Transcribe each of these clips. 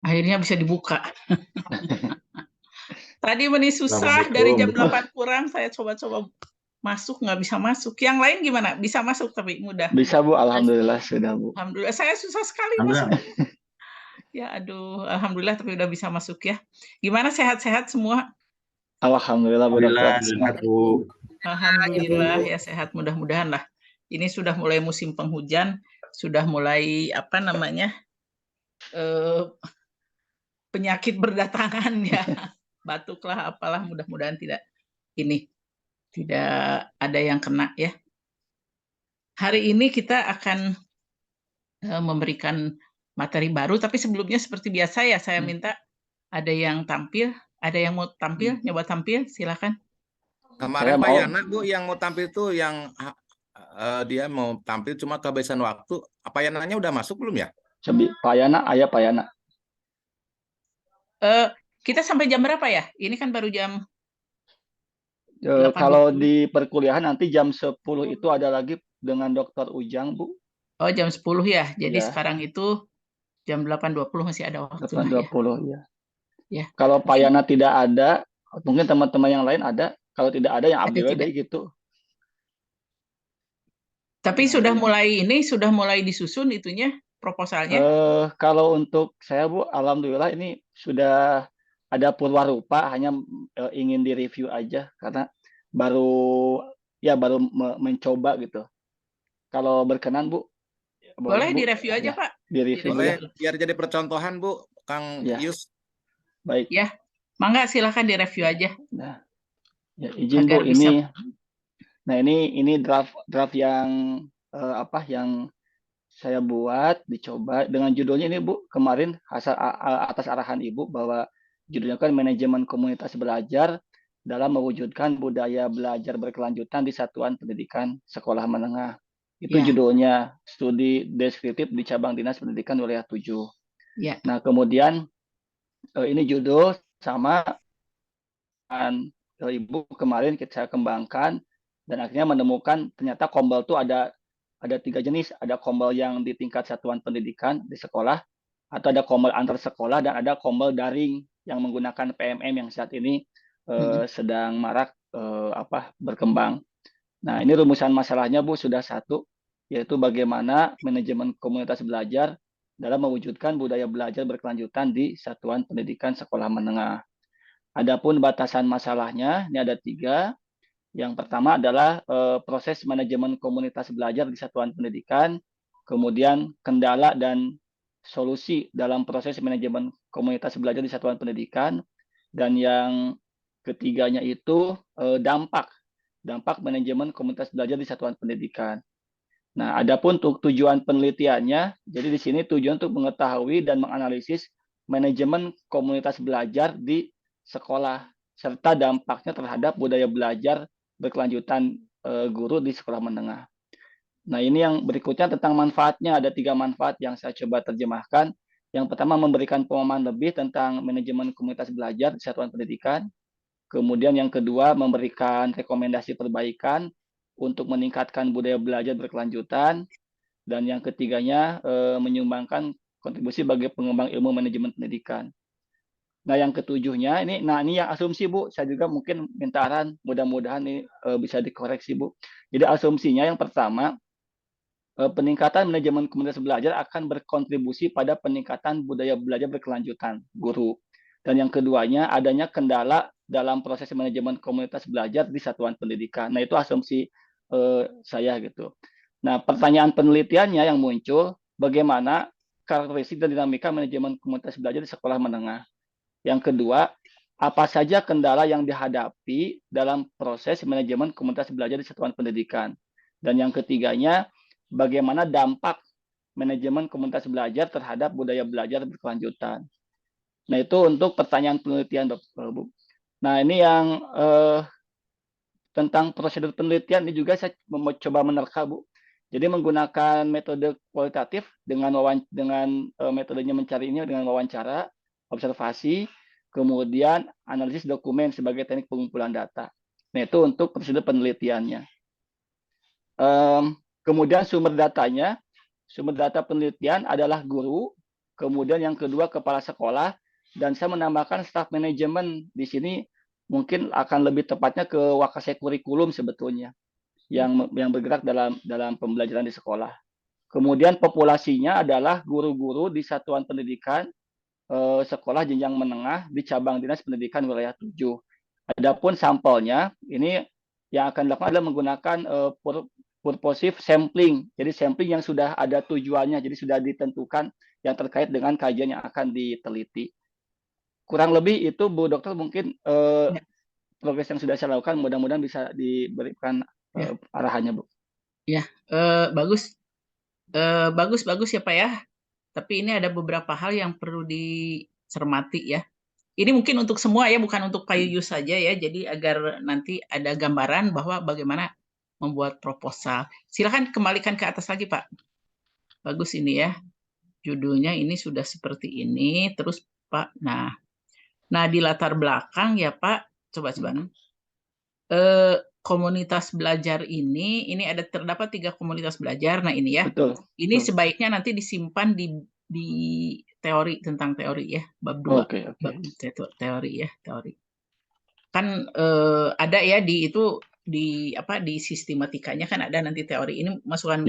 Akhirnya bisa dibuka. Tadi ini susah dari jam Assalamualaikum. 8 kurang saya coba-coba masuk, nggak bisa masuk. Yang lain gimana? Bisa masuk tapi mudah. Bisa Bu, alhamdulillah sudah Bu. Alhamdulillah, saya susah sekali masuk. Alhamdulillah. Ya aduh, alhamdulillah tapi udah bisa masuk ya. Gimana, sehat-sehat semua? Alhamdulillah Bu Alhamdulillah Dokter. sehat Bu. Alhamdulillah ya sehat, mudah-mudahan lah. Ini sudah mulai musim penghujan, sudah mulai apa namanya penyakit berdatangan ya, batuk lah apalah, mudah-mudahan tidak ada yang kena ya. Hari ini kita akan memberikan materi baru, tapi sebelumnya seperti biasa ya saya minta ada yang tampil, ada yang mau tampil, nyoba tampil, silakan. Kemarin Saya Pak mau. Yana Bu yang mau tampil tuh yang dia mau tampil cuma kehabisan waktu. Apa Yananya udah masuk belum ya? Pak Yana, ayah Pak Yana. Kita sampai jam berapa ya? Ini kan baru jam 8.20. Kalau di perkuliahan nanti jam 10 itu ada lagi dengan Dokter Ujang Bu. Oh, jam 10 ya. Jadi Ya. sekarang itu jam 8.20 masih ada waktu lah ya. 8.20 ya. Ya. Kalau Pak Yana tidak ada, mungkin teman-teman yang lain ada. Kalau tidak ada yang Ada update tidak? gitu. Tapi sudah mulai disusun itunya proposalnya. Kalau untuk saya Bu, alhamdulillah ini sudah ada purwarupa, hanya ingin direview aja karena baru mencoba gitu. Kalau berkenan Bu, Boleh Bu. direview aja Ya, Pak. direview Boleh ya. biar jadi percontohan Bu, Kang Ya. Yus. Baik. Ya, mangga silakan direview aja. Nah, ya, izin Bu, Agar bisa. ini draft yang yang saya buat, dicoba dengan judulnya ini Bu, kemarin atas arahan Ibu bahwa judulnya kan manajemen komunitas belajar dalam mewujudkan budaya belajar berkelanjutan di satuan pendidikan sekolah menengah. Itu Ya. judulnya, studi deskriptif di cabang dinas pendidikan wilayah 7. Ya. Nah, kemudian ini judul sama Ibu kemarin saya kembangkan dan akhirnya menemukan ternyata kombel itu ada 3 jenis. Ada kombel yang di tingkat satuan pendidikan di sekolah, atau ada kombel antar sekolah, dan ada kombel daring yang menggunakan PMM yang saat ini sedang marak berkembang. Nah, ini rumusan masalahnya Bu sudah satu, yaitu bagaimana manajemen komunitas belajar dalam mewujudkan budaya belajar berkelanjutan di satuan pendidikan sekolah menengah. Adapun batasan masalahnya, ini ada 3. Yang pertama adalah proses manajemen komunitas belajar di satuan pendidikan, kemudian kendala dan solusi dalam proses manajemen komunitas belajar di satuan pendidikan, dan yang ketiganya itu dampak manajemen komunitas belajar di satuan pendidikan. Nah, adapun tujuan penelitiannya, jadi di sini tujuan untuk mengetahui dan menganalisis manajemen komunitas belajar di sekolah serta dampaknya terhadap budaya belajar berkelanjutan guru di sekolah menengah. Nah, ini yang berikutnya tentang manfaatnya. Ada 3 manfaat yang saya coba terjemahkan. Yang pertama, memberikan pemahaman lebih tentang manajemen komunitas belajar di satuan pendidikan. Kemudian yang kedua, memberikan rekomendasi perbaikan untuk meningkatkan budaya belajar berkelanjutan. Dan yang ketiganya, menyumbangkan kontribusi bagi pengembang ilmu manajemen pendidikan. Nah, yang ketujuhnya ini yang asumsi Bu, saya juga mungkin minta arahan, mudah-mudahan ini bisa dikoreksi Bu. Jadi asumsinya yang pertama, peningkatan manajemen komunitas belajar akan berkontribusi pada peningkatan budaya belajar berkelanjutan guru. Dan yang keduanya, adanya kendala dalam proses manajemen komunitas belajar di satuan pendidikan. Nah, itu asumsi saya gitu. Nah, pertanyaan penelitiannya yang muncul, bagaimana karakteristik dan dinamika manajemen komunitas belajar di sekolah menengah. Yang kedua, apa saja kendala yang dihadapi dalam proses manajemen komunitas belajar di satuan pendidikan. Dan yang ketiganya, bagaimana dampak manajemen komunitas belajar terhadap budaya belajar berkelanjutan. Nah, itu untuk pertanyaan penelitian, Bu. Nah, ini yang tentang prosedur penelitian ini juga saya coba menerka, Bu. Jadi menggunakan metode kualitatif dengan metodenya mencari ini dengan wawancara, observasi, kemudian analisis dokumen sebagai teknik pengumpulan data. Nah, itu untuk prosedur penelitiannya. Kemudian sumber data penelitian adalah guru, kemudian yang kedua kepala sekolah, dan saya menambahkan staf manajemen di sini mungkin akan lebih tepatnya ke wakase kurikulum sebetulnya yang bergerak dalam pembelajaran di sekolah. Kemudian populasinya adalah guru-guru di satuan pendidikan sekolah jenjang menengah di cabang dinas pendidikan wilayah 7. Adapun sampelnya ini yang akan dilakukan adalah menggunakan purposive sampling. Jadi sampling yang sudah ada tujuannya, jadi sudah ditentukan yang terkait dengan kajian yang akan diteliti. Kurang lebih itu Bu Dokter mungkin progres yang sudah saya lakukan, mudah-mudahan bisa diberikan arahannya Bu. Ya, bagus. Bagus ya Pak ya. Tapi ini ada beberapa hal yang perlu dicermati ya. Ini mungkin untuk semua ya, bukan untuk Pak Yuyus saja ya. Jadi agar nanti ada gambaran bahwa bagaimana membuat proposal. Silakan kembalikan ke atas lagi Pak. Bagus ini ya. Judulnya ini sudah seperti ini. Terus Pak, nah di latar belakang ya Pak, coba. Komunitas belajar ini ada terdapat 3 komunitas belajar. Nah ini ya. Betul. Ini sebaiknya nanti disimpan di teori, tentang teori ya, bab 2. Oke. Bab teori ya, teori. Kan ada ya di sistematikanya kan ada nanti teori. Ini masukkan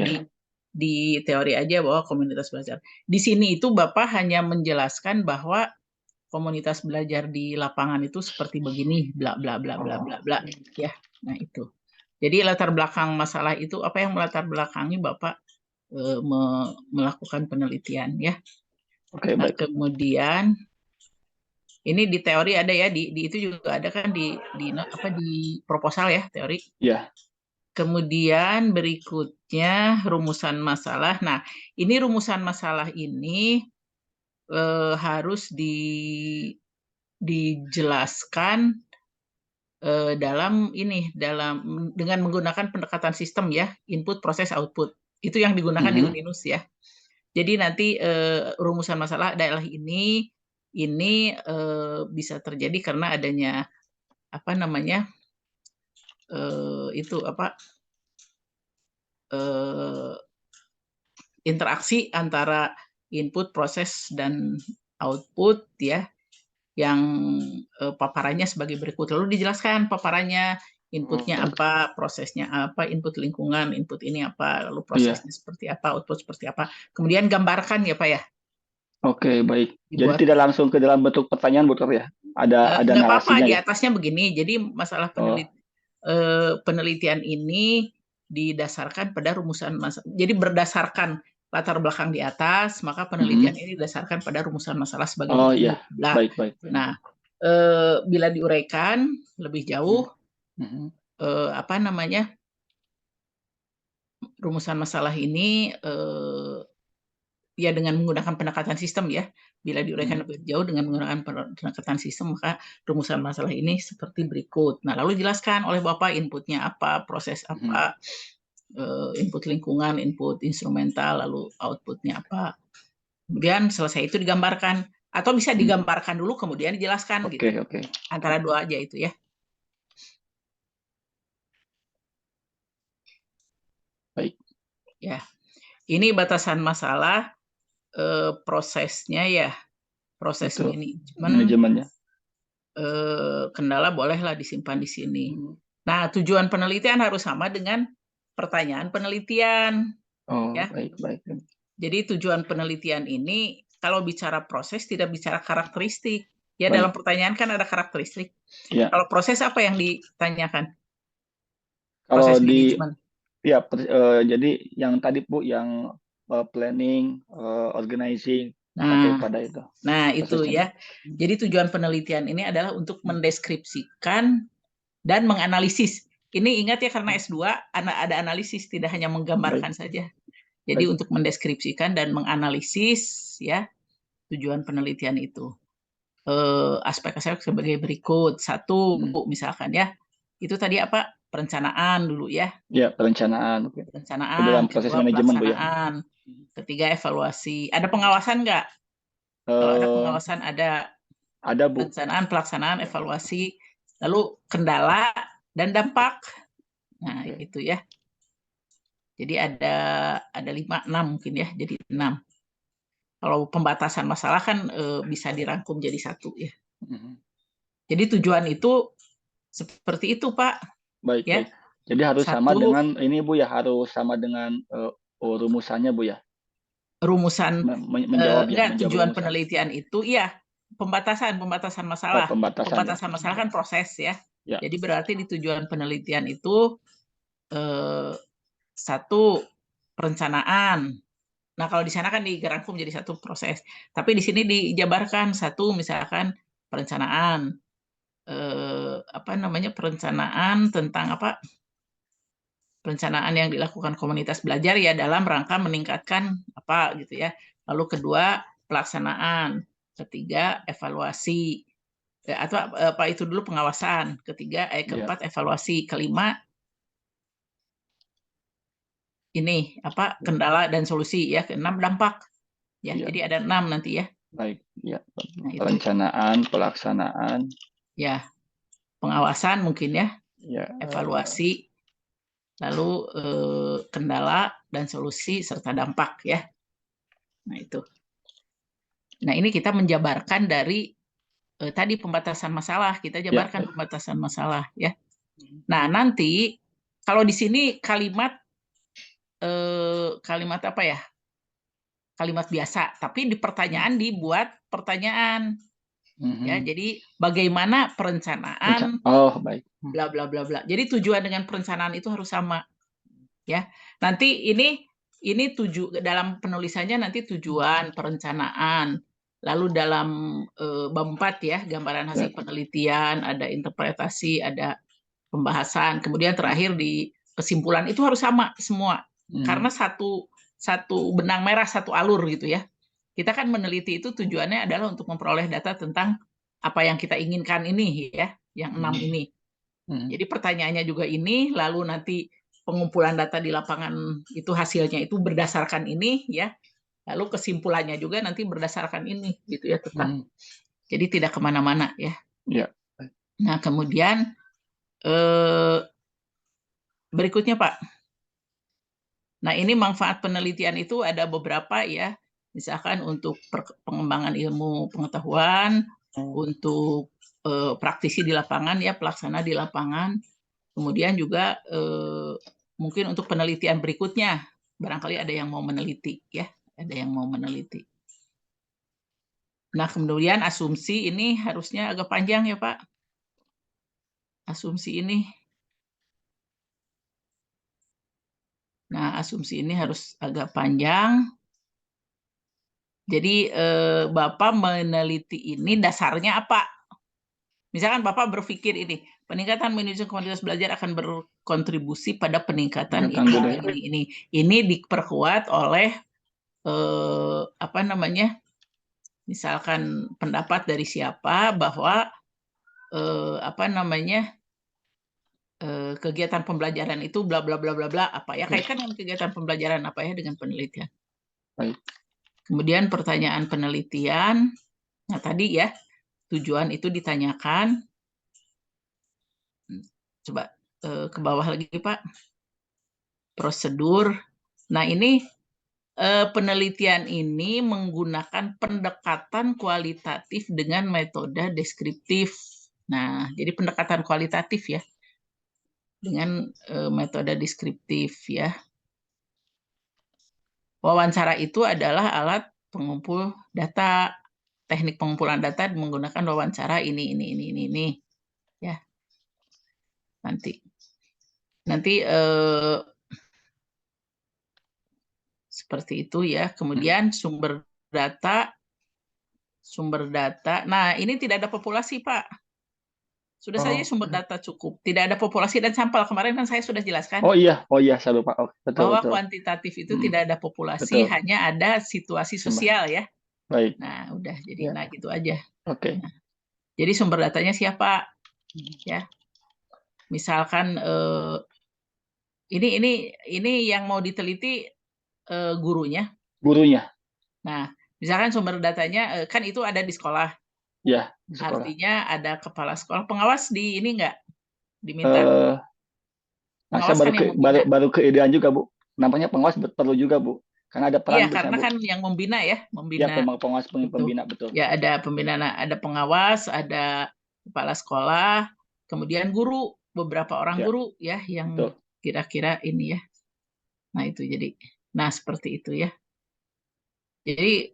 di teori aja bahwa komunitas belajar. Di sini itu Bapak hanya menjelaskan bahwa komunitas belajar di lapangan itu seperti begini, bla bla bla bla bla bla ya. Nah itu. Jadi latar belakang masalah itu apa yang melatar belakangi Bapak melakukan penelitian ya. Oke, nah, baik. Kemudian ini di teori ada ya, di itu juga ada kan di proposal ya, teori. Ya. Kemudian berikutnya rumusan masalah. Nah, ini rumusan masalah ini harus dijelaskan dengan menggunakan pendekatan sistem ya, input, proses, output. Itu yang digunakan di Uninus ya. Jadi nanti rumusan masalah adalah ini bisa terjadi karena adanya interaksi antara input, proses, dan output ya, yang paparannya sebagai berikut. Lalu dijelaskan paparannya, inputnya apa, prosesnya apa, input lingkungan, input ini apa, lalu prosesnya seperti apa, output seperti apa. Kemudian gambarkan ya Pak ya. Oke, baik. Jadi tidak langsung ke dalam bentuk pertanyaan, Bu Dokter ya? Ada nggak narasinya apa-apa, di ya? atasnya begini. Jadi masalah penelitian ini didasarkan pada rumusan masalah. Jadi berdasarkan latar belakang di atas, maka penelitian ini didasarkan pada rumusan masalah sebagai berikut. Baik. Nah, bila diuraikan lebih jauh, rumusan masalah ini ya dengan menggunakan pendekatan sistem ya. Bila diuraikan lebih jauh dengan menggunakan pendekatan sistem, maka rumusan masalah ini seperti berikut. Nah, lalu jelaskan oleh Bapak inputnya apa, proses apa, input lingkungan, input instrumental, lalu outputnya apa. Kemudian selesai itu digambarkan, atau bisa digambarkan dulu kemudian dijelaskan gitu. Antara dua aja itu ya. Baik. Ya. Ini batasan masalah prosesnya ya. Proses manajemennya. Kendala bolehlah disimpan di sini. Nah, tujuan penelitian harus sama dengan pertanyaan penelitian. Ya. Baik. Jadi tujuan penelitian ini kalau bicara proses tidak bicara karakteristik. Ya, dalam pertanyaan kan ada karakteristik. Ya. Kalau proses apa yang ditanyakan? Proses manajemen. Ya, jadi yang tadi Bu, yang planning, organizing, sampai pada itu. Nah, itu ya. Jadi tujuan penelitian ini adalah untuk mendeskripsikan dan menganalisis. Ini ingat ya, karena S2 ada analisis, tidak hanya menggambarkan saja. Jadi untuk mendeskripsikan dan menganalisis ya tujuan penelitian itu. Aspek-aspek sebagai berikut. 1 misalkan ya. Itu tadi apa? Perencanaan dulu ya. Ya, perencanaan. Perencanaan. Dalam proses manajemen Bu ya. Ketiga evaluasi. Ada pengawasan nggak? Kalau ada pengawasan ada Bu. Perencanaan, pelaksanaan, evaluasi, lalu kendala dan dampak. Nah, itu ya. Jadi ada 5, 6 mungkin ya. Jadi 6. Kalau pembatasan masalah kan bisa dirangkum jadi satu ya. Mhm. Jadi tujuan itu seperti itu, Pak. Baik, Ya, baik. Jadi harus sama satu dengan ini Bu ya, harus sama dengan rumusannya Bu ya. rumusan enggak, Menjawab tujuan rumusan. penelitian itu iya pembatasan Oh, masalah. pembatasan ya. Pembatasan masalah kan proses ya. Ya. Jadi berarti di tujuan penelitian itu satu perencanaan. Nah, kalau di sana kan dirangkum jadi satu proses. Tapi di sini dijabarkan satu misalkan perencanaan perencanaan tentang apa? Perencanaan yang dilakukan komunitas belajar ya dalam rangka meningkatkan apa gitu ya. Lalu kedua, pelaksanaan. Ketiga, evaluasi. Atau apa itu dulu pengawasan. Ketiga, keempat evaluasi. Kelima, ini apa kendala dan solusi ya. Keenam, dampak. Ya, jadi ada 6 nanti ya. Baik, ya. Nah, Perencanaan, pelaksanaan. Ya, pengawasan mungkin ya. Ya. Evaluasi, lalu kendala dan solusi serta dampak ya. Nah, itu. Nah, ini kita menjabarkan dari tadi pembatasan masalah, kita jabarkan pembatasan masalah ya. Nah, nanti kalau di sini kalimat apa ya? Kalimat biasa, tapi di pertanyaan dibuat pertanyaan. Ya, jadi bagaimana perencanaan baik. bla bla bla bla. Jadi tujuan dengan perencanaan itu harus sama. Ya. Nanti ini dalam penulisannya nanti tujuan perencanaan. Lalu dalam bab 4 ya, gambaran hasil penelitian, ada interpretasi, ada pembahasan, kemudian terakhir di kesimpulan itu harus sama semua. Karena satu benang merah, satu alur gitu ya. Kita kan meneliti itu tujuannya adalah untuk memperoleh data tentang apa yang kita inginkan ini ya, yang 6 ini. Jadi pertanyaannya juga ini, lalu nanti pengumpulan data di lapangan itu hasilnya itu berdasarkan ini ya. Lalu kesimpulannya juga nanti berdasarkan ini gitu ya tetap. Jadi tidak kemana-mana ya. Ya. Nah kemudian berikutnya Pak. Nah ini manfaat penelitian itu ada beberapa ya. Misalkan untuk pengembangan ilmu pengetahuan, untuk praktisi di lapangan ya, pelaksana di lapangan. Kemudian juga mungkin untuk penelitian berikutnya, barangkali ada yang mau meneliti ya, ada yang mau meneliti. Nah, kemudian asumsi ini harusnya agak panjang ya, Pak. Asumsi ini. Nah, asumsi ini harus agak panjang. Jadi Bapak meneliti ini dasarnya apa? Misalkan Bapak berpikir ini, peningkatan manajemen kualitas belajar akan berkontribusi pada peningkatan ini. Ini diperkuat oleh misalkan pendapat dari siapa bahwa kegiatan pembelajaran itu bla bla bla bla bla apa ya, kaitkan dengan kegiatan pembelajaran apa ya dengan penelitian. Baik. Kemudian pertanyaan penelitian, nah tadi ya tujuan itu ditanyakan. Coba ke bawah lagi Pak. Prosedur. Nah ini penelitian ini menggunakan pendekatan kualitatif dengan metode deskriptif. Nah, jadi pendekatan kualitatif ya, dengan metode deskriptif ya. Wawancara itu adalah alat pengumpul data, teknik pengumpulan data menggunakan wawancara ini, ya. Nanti seperti itu ya. Kemudian sumber data. Nah, ini tidak ada populasi, Pak. Sudah saja sumber data cukup. Tidak ada populasi dan sampel. Kemarin kan saya sudah jelaskan. Oh iya, saya lupa. Betul, bahwa betul. Kuantitatif itu tidak ada populasi, betul. hanya ada situasi sosial ya. Baik. Nah, udah jadi nah gitu aja. Oke. Nah, jadi sumber datanya siapa? Ya. Misalkan ini yang mau diteliti gurunya. Gurunya. Nah, misalkan sumber datanya kan itu ada di sekolah. Ya, di sekolah. Artinya ada kepala sekolah, pengawas di ini enggak diminta. Nah, saya baru keidean juga, Bu. Nampaknya pengawas perlu juga, Bu. Karena ada Iya, peran biasanya, karena Bu. kan yang membina ya, Ya, membina pengawas itu. pembina, betul. Ya, ada pembina, ada pengawas, ada kepala sekolah, kemudian guru, beberapa orang Ya, guru ya yang betul. kira-kira ini ya. Nah, itu jadi. Nah, seperti itu ya. Jadi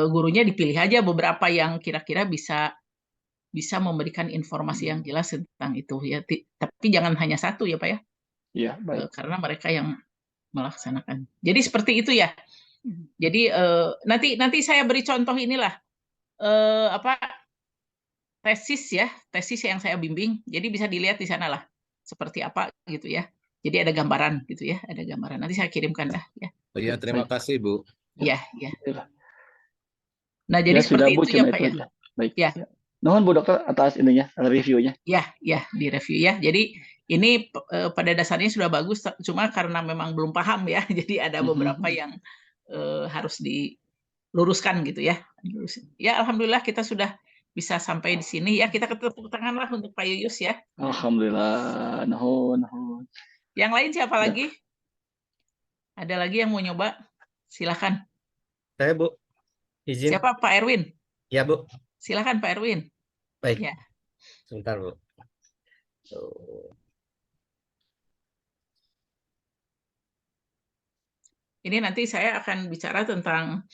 gurunya dipilih aja beberapa yang kira-kira bisa memberikan informasi yang jelas tentang itu ya. Tapi jangan hanya satu ya, Pak ya. Iya, baik. Karena mereka yang melaksanakan. Jadi seperti itu ya. Jadi nanti saya beri contoh inilah apa tesis yang saya bimbing. Jadi bisa dilihat di sana lah seperti apa gitu ya. Jadi ada gambaran gitu ya, ada gambaran. Nanti saya kirimkan dah ya. Oh iya, terima kasih Bu. Iya, iya. Iya. Nah, jadi Ya, sudah, seperti Bu, itu ya cuma Pak itu ya. aja. Baik. Ya. Nuhun, Bu Dokter, atas ininya, reviewnya. Ya, di review ya. Jadi ini pada dasarnya sudah bagus, cuma karena memang belum paham ya. Jadi ada beberapa yang harus diluruskan gitu ya. Ya, alhamdulillah kita sudah bisa sampai di sini ya. Kita tepuk tangan lah untuk Pak Yuyus ya. Alhamdulillah, nuhun. Yang lain siapa Ya. lagi? Ada lagi yang mau nyoba? Silakan. Saya, Bu. Izin. Siapa? Pak Erwin? Ya, Bu. Silakan Pak Erwin. Baik. Ya. Sebentar, Bu. Ini nanti saya akan bicara tentang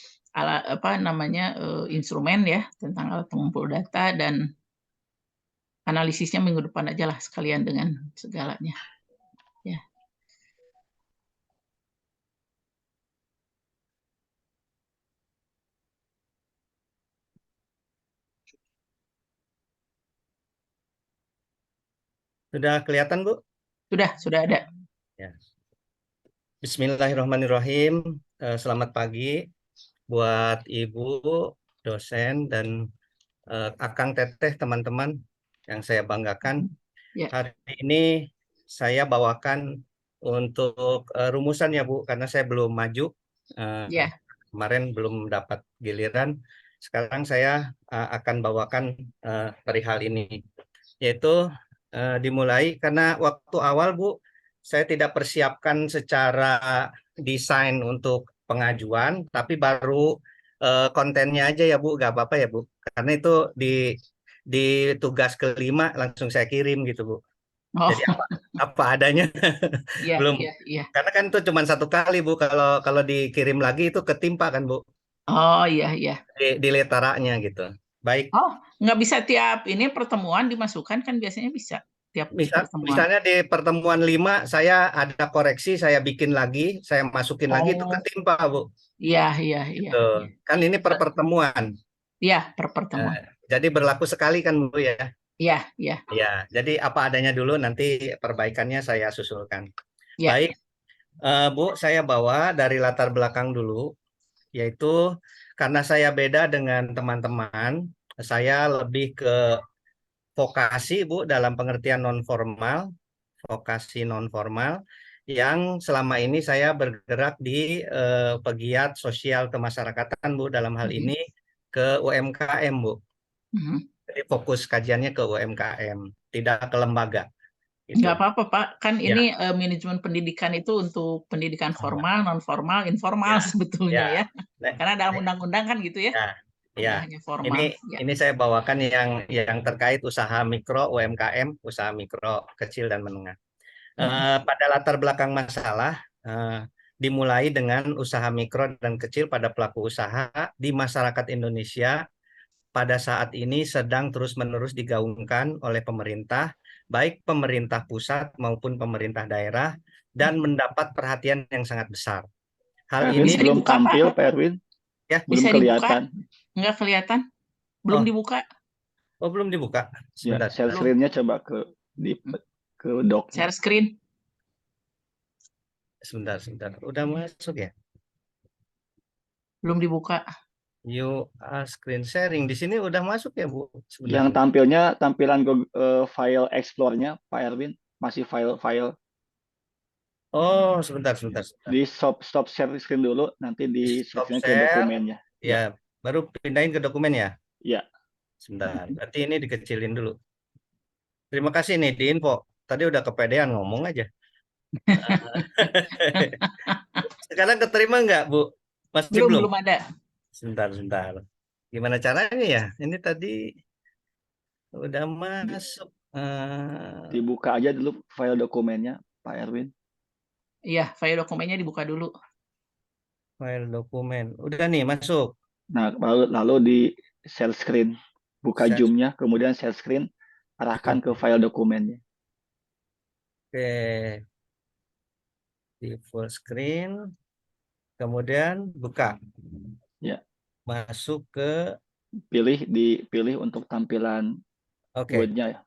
instrumen ya, tentang alat pengumpul data dan analisisnya minggu depan aja lah sekalian dengan segalanya. Ya. Sudah kelihatan, Bu? Sudah ada. Ya. Bismillahirrahmanirrahim. Selamat pagi buat Ibu, dosen, dan Akang Teteh, teman-teman yang saya banggakan. Ya. Hari ini saya bawakan untuk rumusan ya, Bu, karena saya belum maju. Ya. Kemarin belum dapat giliran. Sekarang saya akan bawakan perihal ini, yaitu dimulai karena waktu awal, Bu, saya tidak persiapkan secara desain untuk pengajuan, tapi baru kontennya aja ya, Bu, nggak apa-apa ya, Bu, karena itu di tugas kelima langsung saya kirim gitu, Bu. Oh. Jadi apa adanya. Iya, belum. Iya. Karena kan itu cuma satu kali, Bu, kalau dikirim lagi itu ketimpa kan, Bu. Oh, iya. Di letaranya gitu. Baik. Oh, nggak bisa tiap ini pertemuan dimasukkan kan biasanya bisa tiap pertemuan. Misalnya di pertemuan 5 saya ada koreksi, saya bikin lagi, saya masukin lagi, itu ketimpa, Bu. Iya. Gitu. Kan ini per pertemuan. Iya, per pertemuan. Jadi berlaku sekali kan, Bu ya? Iya. Ya, jadi apa adanya dulu, nanti perbaikannya saya susulkan. Ya. Baik, Bu, saya bawa dari latar belakang dulu, yaitu karena saya beda dengan teman-teman, saya lebih ke vokasi, Bu, dalam pengertian non-formal, vokasi non-formal, yang selama ini saya bergerak di pegiat sosial kemasyarakatan, Bu, dalam hal ini ke UMKM, Bu. Jadi fokus kajiannya ke UMKM, tidak ke lembaga. Gitu. Nggak apa-apa, Pak. Kan ini manajemen pendidikan itu untuk pendidikan formal, non-formal, informal sebetulnya ya. Karena dalam undang-undang kan gitu ya. Ya. Hanya formal. Ini saya bawakan yang terkait usaha mikro, UMKM, usaha mikro, kecil dan menengah. Pada latar belakang masalah, dimulai dengan usaha mikro dan kecil pada pelaku usaha di masyarakat Indonesia pada saat ini sedang terus-menerus digaungkan oleh pemerintah, baik pemerintah pusat maupun pemerintah daerah, dan mendapat perhatian yang sangat besar. Hal Erwin, ini belum tampil, Pak Erwin. Ya, belum bisa kelihatan. Dibuka? Nggak kelihatan? Belum dibuka? Oh, belum dibuka. Sebentar. Ya, share screen-nya coba ke doc. Share screen. Sebentar. Udah masuk ya? Belum dibuka. You screen sharing di sini udah masuk ya, Bu? Sebentar. Yang tampilnya tampilan file Explore-nya, Pak Erwin, masih file. Oh, sebentar. Di stop share screen dulu, nanti di share ke dokumennya. Ya, baru pindahin ke dokumen ya? Ya. Sebentar, berarti ini dikecilin dulu. Terima kasih nih di info. Tadi udah kepedean ngomong aja. Sekarang keterima nggak, Bu? Masih Belum, belum? belum ada. Sebentar. Gimana caranya ya? Ini tadi udah masuk. Dibuka aja dulu file dokumennya, Pak Erwin. Iya, file dokumennya dibuka dulu. File dokumen. Udah nih masuk. Nah, lalu di share screen, buka Share. Zoom-nya, kemudian share screen, arahkan ke file dokumennya. Oke. Di full screen. Kemudian buka. Ya, Masuk ke. dipilih untuk tampilan Oke. Word-nya ya.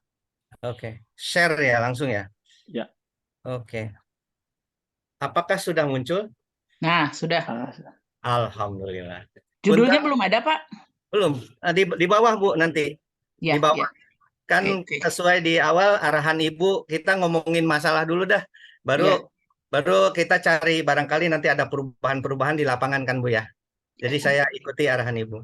Oke. Share ya langsung ya. Ya. Oke. Apakah sudah muncul? Nah, sudah. Alhamdulillah. Judulnya Bentar, belum ada, Pak? belum. Di bawah Bu nanti. Ya, Di bawah. ya. Kan Oke. sesuai di awal arahan Ibu, kita ngomongin masalah dulu dah. Ya. Baru kita cari barangkali nanti ada perubahan-perubahan di lapangan kan Bu ya. Jadi saya ikuti arahan Ibu.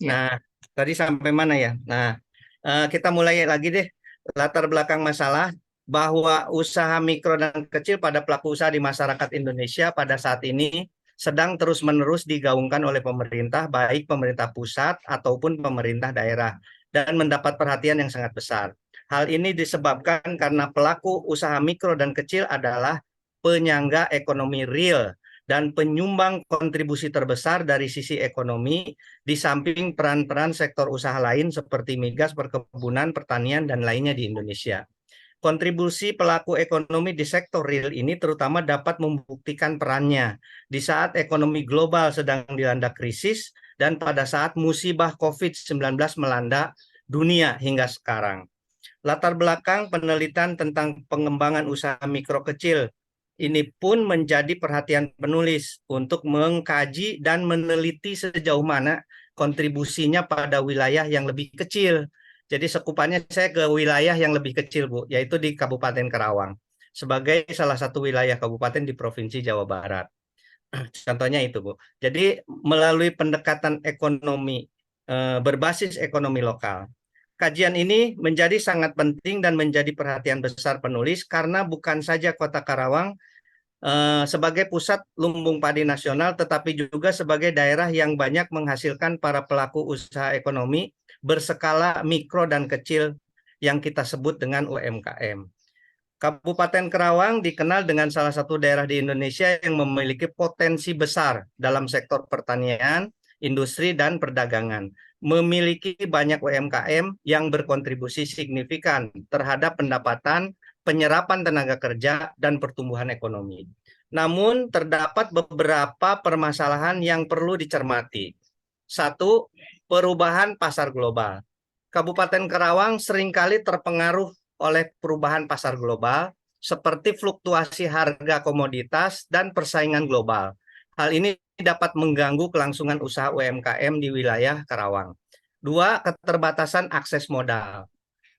Ya. Nah, tadi sampai mana ya? Nah, kita mulai lagi deh. Latar belakang masalah bahwa usaha mikro dan kecil pada pelaku usaha di masyarakat Indonesia pada saat ini sedang terus-menerus digaungkan oleh pemerintah, baik pemerintah pusat ataupun pemerintah daerah, dan mendapat perhatian yang sangat besar. Hal ini disebabkan karena pelaku usaha mikro dan kecil adalah penyangga ekonomi real dan penyumbang kontribusi terbesar dari sisi ekonomi di samping peran-peran sektor usaha lain seperti migas, perkebunan, pertanian, dan lainnya di Indonesia. Kontribusi pelaku ekonomi di sektor real ini terutama dapat membuktikan perannya di saat ekonomi global sedang dilanda krisis dan pada saat musibah COVID-19 melanda dunia hingga sekarang. Latar belakang penelitian tentang pengembangan usaha mikro kecil ini pun menjadi perhatian penulis untuk mengkaji dan meneliti sejauh mana kontribusinya pada wilayah yang lebih kecil. Jadi sekupannya saya ke wilayah yang lebih kecil, Bu, yaitu di Kabupaten Karawang, sebagai salah satu wilayah kabupaten di Provinsi Jawa Barat. Contohnya itu, Bu. Jadi melalui pendekatan ekonomi berbasis ekonomi lokal. Kajian ini menjadi sangat penting dan menjadi perhatian besar penulis karena bukan saja Kota Karawang sebagai pusat lumbung padi nasional, tetapi juga sebagai daerah yang banyak menghasilkan para pelaku usaha ekonomi berskala mikro dan kecil yang kita sebut dengan UMKM. Kabupaten Karawang dikenal dengan salah satu daerah di Indonesia yang memiliki potensi besar dalam sektor pertanian, industri, dan perdagangan. Memiliki banyak UMKM yang berkontribusi signifikan terhadap pendapatan, penyerapan tenaga kerja, dan pertumbuhan ekonomi. Namun, terdapat beberapa permasalahan yang perlu dicermati. Satu, perubahan pasar global. Kabupaten Karawang seringkali terpengaruh oleh perubahan pasar global, seperti fluktuasi harga komoditas dan persaingan global. Hal ini dapat mengganggu kelangsungan usaha UMKM di wilayah Karawang. Dua, keterbatasan akses modal.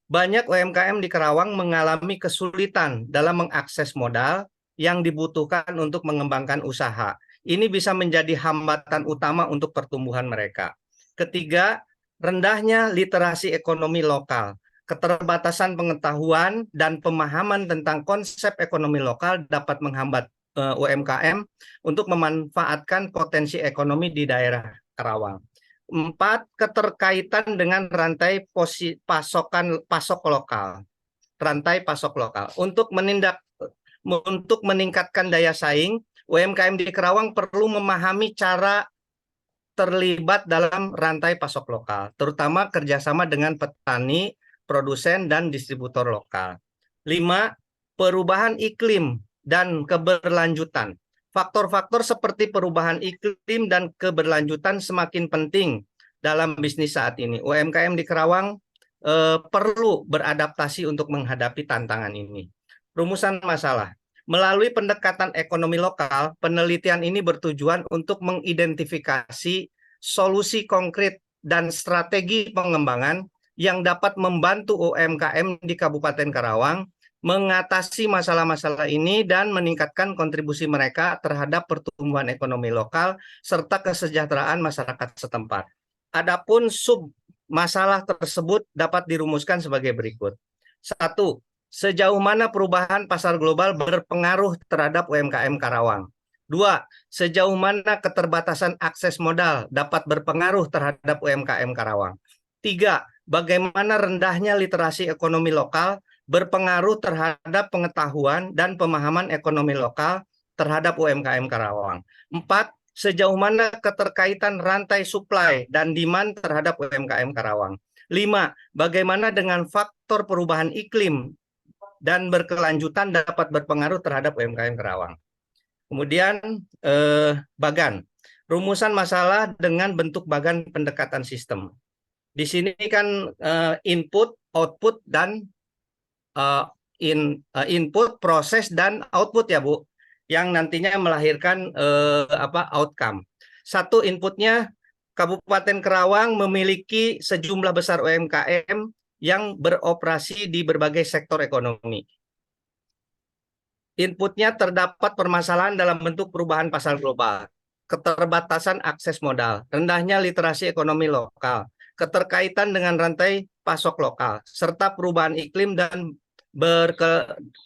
Banyak UMKM di Karawang mengalami kesulitan dalam mengakses modal yang dibutuhkan untuk mengembangkan usaha. Ini bisa menjadi hambatan utama untuk pertumbuhan mereka. Ketiga, rendahnya literasi ekonomi lokal. Keterbatasan pengetahuan dan pemahaman tentang konsep ekonomi lokal dapat menghambat UMKM untuk memanfaatkan potensi ekonomi di daerah Karawang. 4, keterkaitan dengan rantai pasok lokal. Rantai pasok lokal. Untuk meningkatkan daya saing, UMKM di Karawang perlu memahami cara terlibat dalam rantai pasok lokal, terutama kerjasama dengan petani, produsen, dan distributor lokal. 5, perubahan iklim dan keberlanjutan. Faktor-faktor seperti perubahan iklim dan keberlanjutan semakin penting dalam bisnis saat ini. UMKM di Karawang perlu beradaptasi untuk menghadapi tantangan ini. Rumusan masalah. Melalui pendekatan ekonomi lokal, penelitian ini bertujuan untuk mengidentifikasi solusi konkret dan strategi pengembangan yang dapat membantu UMKM di Kabupaten Karawang mengatasi masalah-masalah ini dan meningkatkan kontribusi mereka terhadap pertumbuhan ekonomi lokal serta kesejahteraan masyarakat setempat. Adapun sub masalah tersebut dapat dirumuskan sebagai berikut. 1. Sejauh mana perubahan pasar global berpengaruh terhadap UMKM Karawang? 2. Sejauh mana keterbatasan akses modal dapat berpengaruh terhadap UMKM Karawang. 3. Bagaimana rendahnya literasi ekonomi lokal berpengaruh terhadap pengetahuan dan pemahaman ekonomi lokal terhadap UMKM Karawang. 4. Sejauh mana keterkaitan rantai supply dan demand terhadap UMKM Karawang. 5. Bagaimana dengan faktor perubahan iklim dan berkelanjutan dapat berpengaruh terhadap UMKM Karawang. Kemudian bagan, rumusan masalah dengan bentuk bagan pendekatan sistem. Di sini kan input, output, dan input, proses, dan output ya Bu, yang nantinya melahirkan outcome. Satu, inputnya Kabupaten Karawang memiliki sejumlah besar UMKM yang beroperasi di berbagai sektor ekonomi. Inputnya terdapat permasalahan dalam bentuk perubahan pasar global, keterbatasan akses modal, rendahnya literasi ekonomi lokal, keterkaitan dengan rantai pasok lokal, serta perubahan iklim dan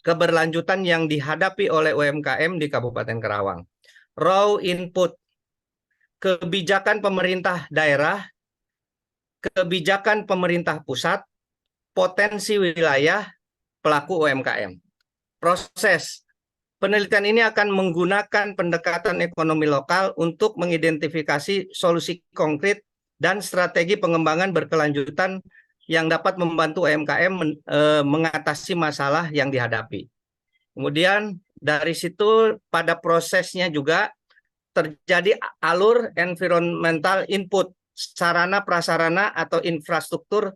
keberlanjutan yang dihadapi oleh UMKM di Kabupaten Karawang. Raw input, kebijakan pemerintah daerah, kebijakan pemerintah pusat, potensi wilayah, pelaku UMKM. Proses, penelitian ini akan menggunakan pendekatan ekonomi lokal untuk mengidentifikasi solusi konkret dan strategi pengembangan berkelanjutan yang dapat membantu UMKM mengatasi masalah yang dihadapi. Kemudian dari situ pada prosesnya juga terjadi alur environmental input, sarana prasarana atau infrastruktur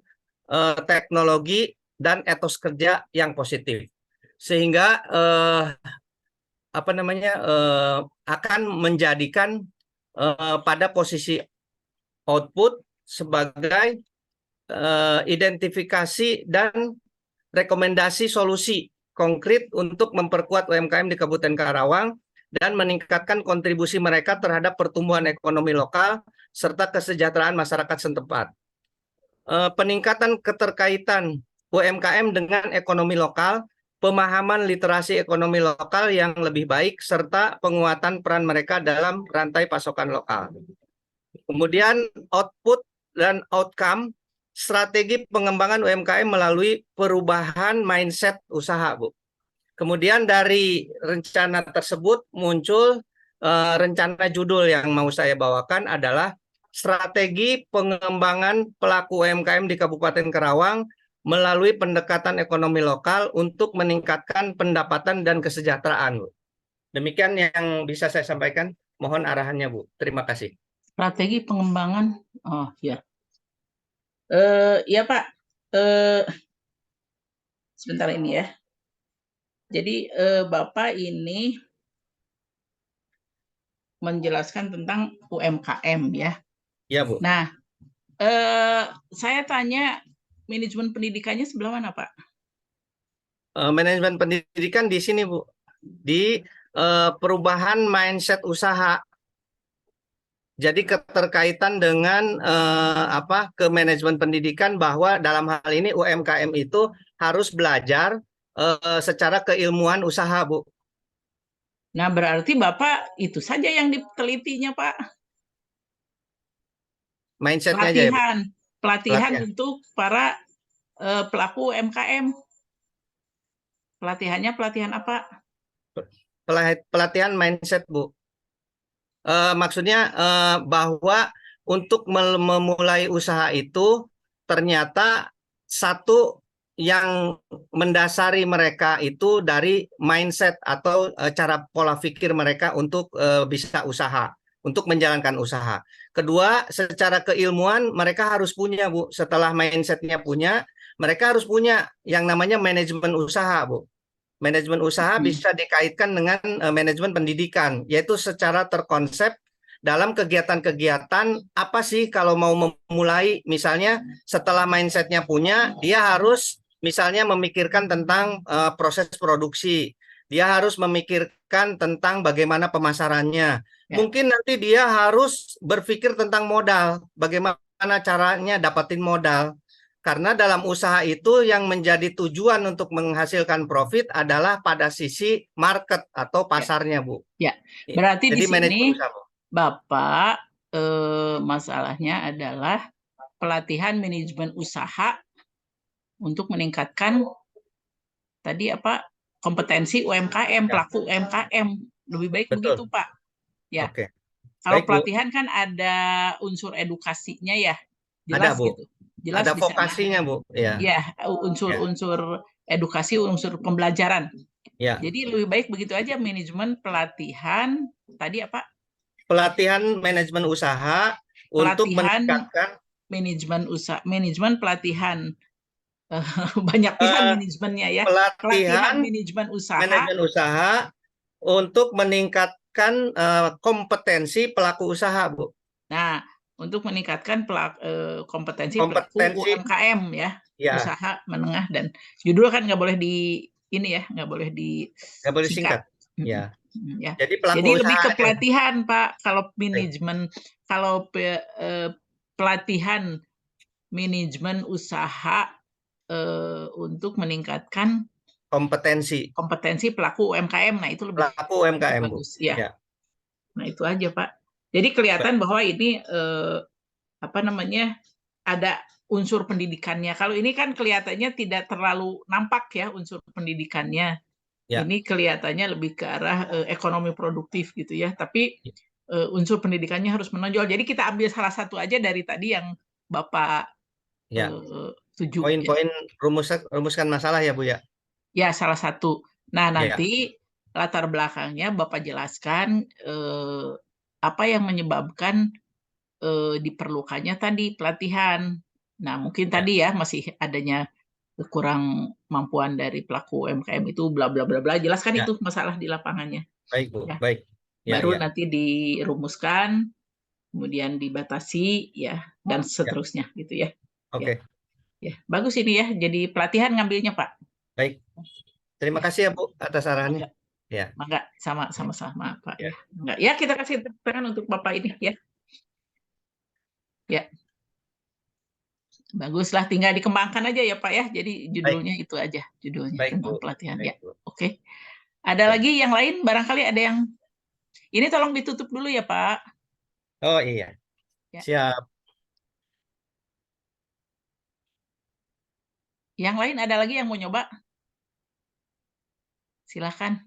teknologi dan etos kerja yang positif. Sehingga akan menjadikan pada posisi output sebagai identifikasi dan rekomendasi solusi konkret untuk memperkuat UMKM di Kabupaten Karawang dan meningkatkan kontribusi mereka terhadap pertumbuhan ekonomi lokal serta kesejahteraan masyarakat setempat. Peningkatan keterkaitan UMKM dengan ekonomi lokal, pemahaman literasi ekonomi lokal yang lebih baik, serta penguatan peran mereka dalam rantai pasokan lokal. Kemudian output dan outcome, strategi pengembangan UMKM melalui perubahan mindset usaha, Bu. Kemudian dari rencana tersebut muncul rencana judul yang mau saya bawakan adalah strategi pengembangan pelaku UMKM di Kabupaten Karawang melalui pendekatan ekonomi lokal untuk meningkatkan pendapatan dan kesejahteraan, Bu. Demikian yang bisa saya sampaikan. Mohon arahannya, Bu. Terima kasih. Strategi pengembangan, oh ya, ya Pak. Sebentar ini ya. Jadi Bapak ini menjelaskan tentang UMKM ya. Ya, Bu. Nah, saya tanya manajemen pendidikannya sebelah mana, Pak? Manajemen pendidikan di sini, Bu. Di perubahan mindset usaha. Jadi keterkaitan dengan ke manajemen pendidikan bahwa dalam hal ini UMKM itu harus belajar secara keilmuan usaha, Bu. Nah, berarti Bapak itu saja yang ditelitinya, Pak. Mindsetnya aja ya, Bu. Pelatihan untuk para pelaku UMKM. Pelatihannya pelatihan apa? Pelatihan mindset, Bu. Maksudnya bahwa untuk memulai usaha itu ternyata satu yang mendasari mereka itu dari mindset atau cara pola pikir mereka untuk bisa usaha, untuk menjalankan usaha. Kedua, secara keilmuan mereka harus punya, Bu. Setelah mindsetnya punya, mereka harus punya yang namanya manajemen usaha, Bu. Manajemen usaha bisa dikaitkan dengan manajemen pendidikan, yaitu secara terkonsep dalam kegiatan-kegiatan apa sih kalau mau memulai, misalnya setelah mindsetnya punya, dia harus misalnya memikirkan tentang proses produksi, dia harus memikirkan tentang bagaimana pemasarannya. Mungkin nanti dia harus berpikir tentang modal, bagaimana caranya dapatin modal. Karena dalam usaha itu yang menjadi tujuan untuk menghasilkan profit adalah pada sisi market atau pasarnya, Bu. Ya, berarti di Jadi manajemen sini usaha, Bu. Bapak masalahnya adalah pelatihan manajemen usaha untuk meningkatkan tadi apa kompetensi UMKM, Ya. pelaku UMKM. Lebih baik Betul. begitu, Pak. Ya. Oke. Kalau Baik, Bu. pelatihan kan ada unsur edukasinya ya. Jelas Ada, Bu. gitu. Jelas Ada di sana. vokasinya, Bu. Ya. Ya, unsur-unsur edukasi, unsur pembelajaran. Ya. Jadi lebih baik begitu aja, manajemen pelatihan tadi apa? Pelatihan manajemen usaha untuk Pelatihan meningkatkan manajemen pelatihan banyak pisan manajemennya ya. Pelatihan pelatihan manajemen usaha manajemen usaha untuk meningkatkan kompetensi pelaku usaha, Bu. Nah, untuk meningkatkan kompetensi pelaku Kompetensi, UMKM ya, ya, usaha menengah, dan judul kan nggak boleh di ini ya, nggak boleh nggak boleh disingkat. singkat. Ya. Ya. Jadi pelaku Jadi lebih usaha ke pelatihan, Pak. Kalau manajemen, kalau pelatihan manajemen usaha untuk meningkatkan kompetensi pelaku UMKM, nah itu lebih pelaku UMKM, Bu. bagus ya. Ya. Nah itu aja, Pak. Jadi kelihatan bahwa ini apa namanya, ada unsur pendidikannya. Kalau ini kan kelihatannya tidak terlalu nampak ya unsur pendidikannya. Ya. Ini kelihatannya lebih ke arah ekonomi produktif gitu ya. Tapi unsur pendidikannya harus menonjol. Jadi kita ambil salah satu aja dari tadi yang Bapak Ya. tuju. Poin-poin rumuskan masalah ya, Bu ya. Ya, salah satu. Nah, Ya. nanti latar belakangnya Bapak jelaskan apa yang menyebabkan diperlukannya tadi pelatihan. Nah, mungkin tadi ya masih adanya kurang mampuan dari pelaku UMKM itu bla bla bla bla. Jelaskan itu masalah di lapangannya. Baik, Bu. Ya. Baik. Ya, Baru ya. nanti dirumuskan, kemudian dibatasi ya, dan seterusnya gitu ya. Oke. Ya, bagus ini ya. Jadi pelatihan ngambilnya, Pak. Baik. Terima kasih ya, Bu, atas sarannya. Ya. Mangga, sama-sama, Pak. Ya. Enggak. Ya, kita kasih tepuk tangan untuk Bapak ini ya. Ya. Baguslah, tinggal dikembangkan aja ya, Pak ya. Jadi judulnya itu aja, judulnya Baik, tentang Bu. pelatihan Baik, ya. Bu. Oke. Ada lagi yang lain? Barangkali ada yang ini tolong ditutup dulu ya, Pak. Oh iya. Ya. Siap. Yang lain ada lagi yang mau nyoba? Silakan.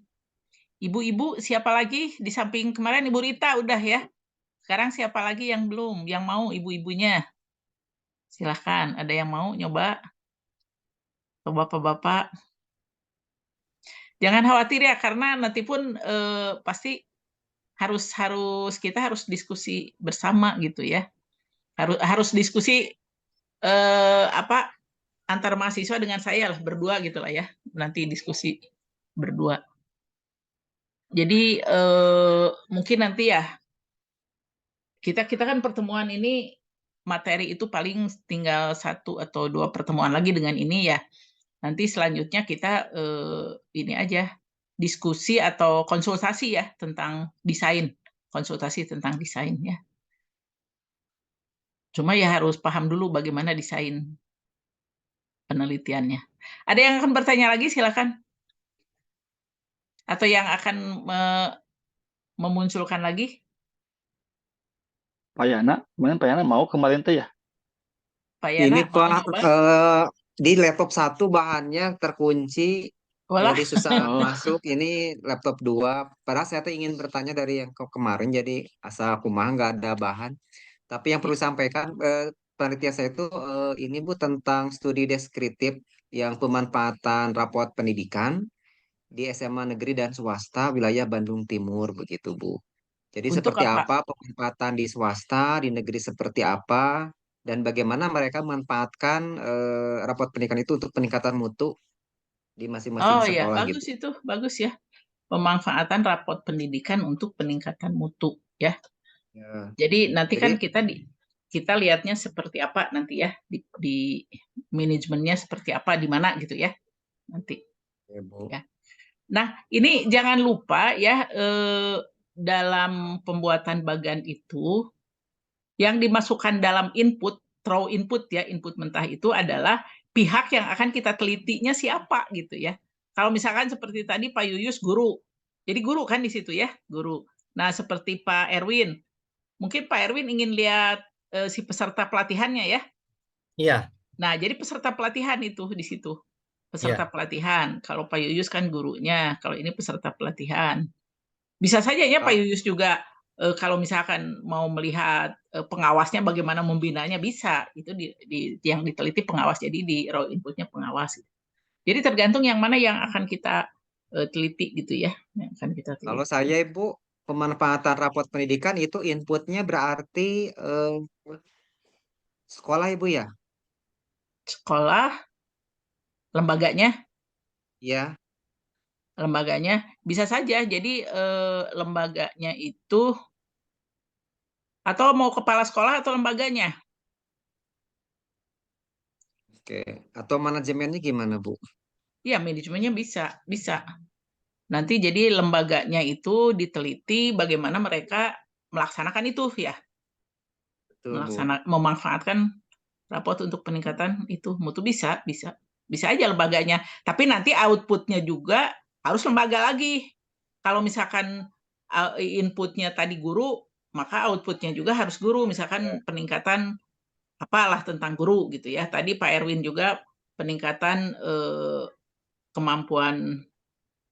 Ibu-ibu siapa lagi? Di samping kemarin Ibu Rita udah ya. Sekarang siapa lagi yang belum? Yang mau ibu-ibunya? Silakan. Ada yang mau nyoba? Atau bapak-bapak? Jangan khawatir ya, karena nanti pun pasti kita harus diskusi bersama gitu ya. Harus diskusi apa antar mahasiswa dengan saya lah, berdua gitu lah ya. Nanti diskusi berdua. Jadi mungkin nanti ya kita kan pertemuan ini materi itu paling tinggal 1 atau 2 pertemuan lagi dengan ini ya. Nanti selanjutnya kita ini aja diskusi atau konsultasi ya tentang desain, konsultasi tentang desain ya. Cuma ya harus paham dulu bagaimana desain penelitiannya. Ada yang akan bertanya lagi, silakan. Atau yang akan memunculkan lagi? Pak Yana, kemarin Pak Yana mau kemarin tuh ya? Pak Yana Ini mau Pak, nyoba? di laptop 1 bahannya terkunci, Walah. jadi susah masuk. Ini laptop 2. Padahal saya tuh ingin bertanya dari yang kemarin, jadi asal kumaha nggak ada bahan. Tapi yang perlu sampaikan, penelitian saya itu ini Bu tentang studi deskriptif yang pemanfaatan raport pendidikan di SMA negeri dan swasta wilayah Bandung Timur begitu Bu. Jadi Untuk seperti apa? apa pemanfaatan di swasta, di negeri seperti apa, dan bagaimana mereka memanfaatkan raport pendidikan itu untuk peningkatan mutu di masing-masing Oh ya, sekolah bagus gitu. itu, bagus ya. Pemanfaatan raport pendidikan untuk peningkatan mutu ya. Ya. Jadi nanti Jadi kan kita lihatnya seperti apa nanti ya di manajemennya seperti apa di mana gitu ya nanti. ya, Bu. Ya. Nah ini jangan lupa ya dalam pembuatan bagan itu yang dimasukkan dalam input raw input ya, input mentah itu adalah pihak yang akan kita telitinya siapa gitu ya. Kalau misalkan seperti tadi Pak Yuyus guru, jadi guru kan di situ ya, guru. Nah seperti Pak Erwin, mungkin Pak Erwin ingin lihat si peserta pelatihannya ya. Iya, Nah jadi peserta pelatihan itu di situ, peserta iya. pelatihan. Kalau Pak Yuyus kan gurunya, kalau ini peserta pelatihan. Bisa saja ya Pak Ah, Yuyus juga kalau misalkan mau melihat pengawasnya bagaimana membinanya bisa itu yang diteliti pengawas, jadi di raw inputnya pengawas. Jadi tergantung yang mana yang akan kita teliti gitu ya, yang akan kita kalau teliti. saya Ibu, pemanfaatan rapot pendidikan itu inputnya berarti sekolah Ibu ya? Sekolah, lembaganya, Ya, bisa saja. Jadi lembaganya itu atau mau kepala sekolah atau lembaganya? oke. Atau manajemennya gimana Bu? Iya, manajemennya bisa. Nanti jadi lembaganya itu diteliti bagaimana mereka melaksanakan itu ya, Betul Bu. memanfaatkan rapot untuk peningkatan itu mutu bisa aja lembaganya. Tapi nanti outputnya juga harus lembaga lagi. Kalau misalkan inputnya tadi guru, maka outputnya juga harus guru. Misalkan peningkatan apalah tentang guru gitu ya. Tadi Pak Erwin juga peningkatan kemampuan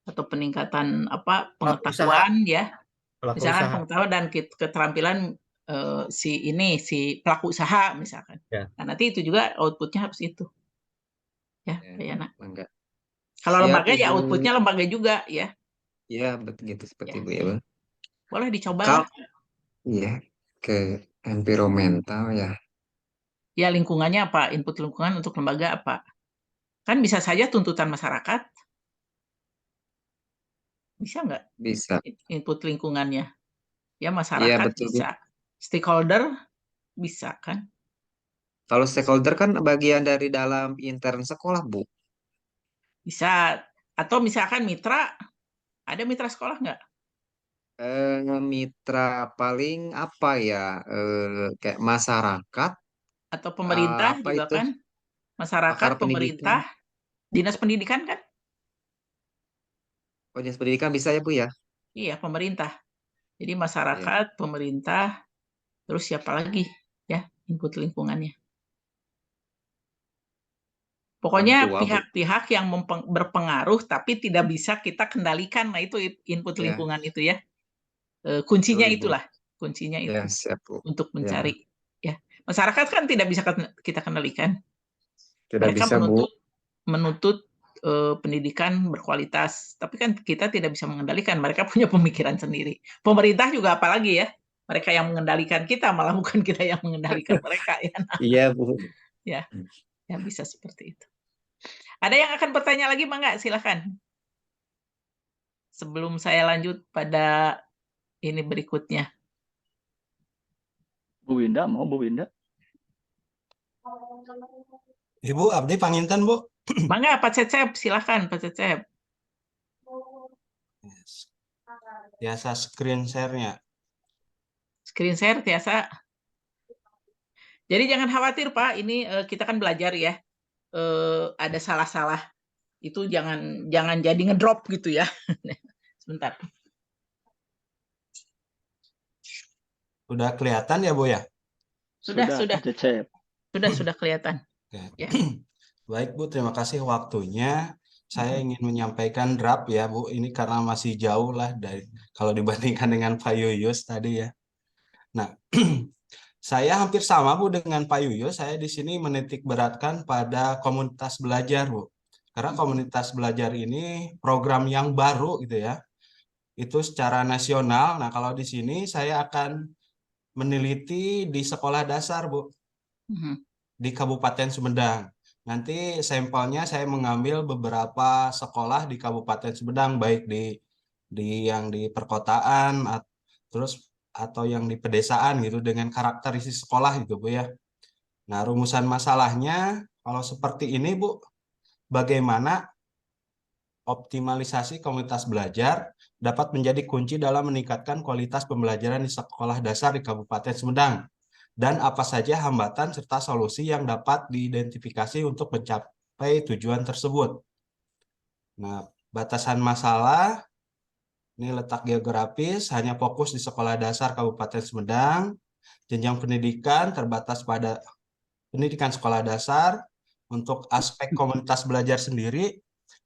atau peningkatan apa Pelaku usaha, pengetahuan ya, pelaku misalkan usaha. pengetahuan dan keterampilan si pelaku usaha misalkan. Ya. Nah, nanti itu juga outputnya harus itu ya, Ya, Pak Yana. enggak. Kalau Siap lembaga ya Ibu. outputnya lembaga juga ya. Ya, begitu seperti Ya, Ibu ya, Bu. boleh Kal, dicobalah. iya, ke environmental ya. Ya lingkungannya apa? Input lingkungan untuk lembaga apa? Kan bisa saja tuntutan masyarakat, bisa nggak Bisa. input lingkungannya? Ya Iya, masyarakat betul Bu. bisa, stakeholder bisa kan? Kalau stakeholder kan bagian dari dalam intern sekolah, Bu. Bisa. Atau misalkan mitra, ada mitra sekolah nggak? Mitra paling apa ya? Kayak masyarakat, Atau pemerintah apa juga itu? kan? Masyarakat, Pakar pendidikan. pemerintah, dinas pendidikan kan? Oh, dinas pendidikan bisa ya, Bu ya? Iya, pemerintah. Jadi Iya. masyarakat, pemerintah, terus siapa lagi ya input lingkungannya. Orang Pokoknya tua, Bu. pihak-pihak yang berpengaruh tapi tidak bisa kita kendalikan. Nah, itu input Ya, lingkungan itu ya. betul Kuncinya Ibu. itulah, kuncinya Ya, itu siap, Bu. untuk Ya, mencari ya. Masyarakat kan tidak bisa kita kendalikan. tidak Mereka bisa, Bu. menuntut pendidikan berkualitas, tapi kan kita tidak bisa mengendalikan. Mereka punya pemikiran sendiri. Pemerintah juga apalagi ya. Mereka yang mengendalikan kita, malah bukan kita yang mengendalikan mereka ya. Iya, Bu. Ya, ya bisa seperti itu. Ada yang akan bertanya lagi, Bang? Silakan. Sebelum saya lanjut pada ini berikutnya. Bu Winda, mau Bu Winda? Ibu, abdi panginten, Bu. Mangga, Pak Cecep, silakan Pak Cecep. Yes. Biasa screen share-nya. Screen share biasa. Jadi jangan khawatir Pak, ini kita kan belajar ya. Ada salah-salah itu jangan jadi ngedrop gitu ya. Sebentar. Udah kelihatan ya, Bu ya? Sudah. Pak Cecep. Sudah kelihatan. Oke. Ya. Baik, Bu, terima kasih waktunya. Saya ingin menyampaikan draft ya, Bu. Ini karena masih jauh lah dari kalau dibandingkan dengan Pak Yuyus tadi ya. Nah, saya hampir sama, Bu, dengan Pak Yuyus. Saya di sini menitik beratkan pada komunitas belajar, Bu. Karena komunitas belajar ini program yang baru gitu ya. Itu secara nasional. Nah, kalau di sini saya akan meneliti di sekolah dasar, Bu, di Kabupaten Sumedang. Nanti sampelnya saya mengambil beberapa sekolah di Kabupaten Sumedang, baik di yang di perkotaan, terus atau yang di pedesaan gitu, dengan karakteristik sekolah gitu, Bu ya. Nah, rumusan masalahnya kalau seperti ini, Bu, bagaimana optimalisasi komunitas belajar dapat menjadi kunci dalam meningkatkan kualitas pembelajaran di sekolah dasar di Kabupaten Sumedang. dan apa saja hambatan serta solusi yang dapat diidentifikasi untuk mencapai tujuan tersebut. Nah, batasan masalah, ini letak geografis, hanya fokus di sekolah dasar Kabupaten Sumedang. Jenjang pendidikan terbatas pada pendidikan sekolah dasar. Untuk aspek komunitas belajar sendiri,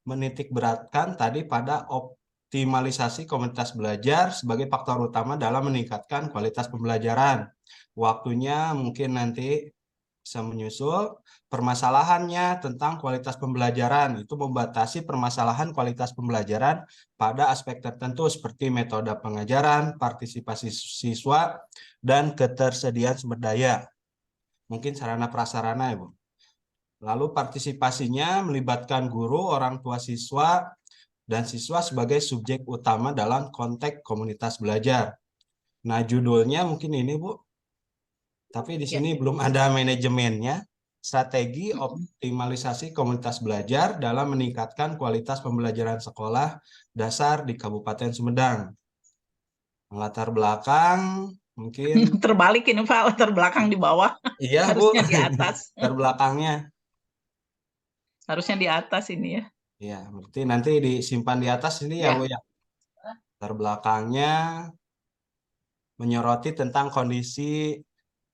menitik beratkan tadi pada optimalisasi komunitas belajar sebagai faktor utama dalam meningkatkan kualitas pembelajaran. Waktunya mungkin nanti bisa menyusul. Permasalahannya tentang kualitas pembelajaran, itu membatasi permasalahan kualitas pembelajaran pada aspek tertentu seperti metode pengajaran, partisipasi siswa, dan ketersediaan sumber daya. Mungkin sarana prasarana, Ibu. Lalu partisipasinya melibatkan guru, orang tua siswa, dan siswa sebagai subjek utama dalam konteks komunitas belajar. Nah, judulnya mungkin ini, Bu. Tapi di sini belum ada manajemennya. Strategi optimalisasi komunitas belajar dalam meningkatkan kualitas pembelajaran sekolah dasar di Kabupaten Sumedang. Latar belakang mungkin Terbalik ini Pak, latar belakang di bawah. iya, Bu. Harusnya di atas. Latar belakangnya. Harusnya di atas ini ya. Ya, berarti nanti disimpan di atas ini ya, Bu ya. Latar belakangnya menyoroti tentang kondisi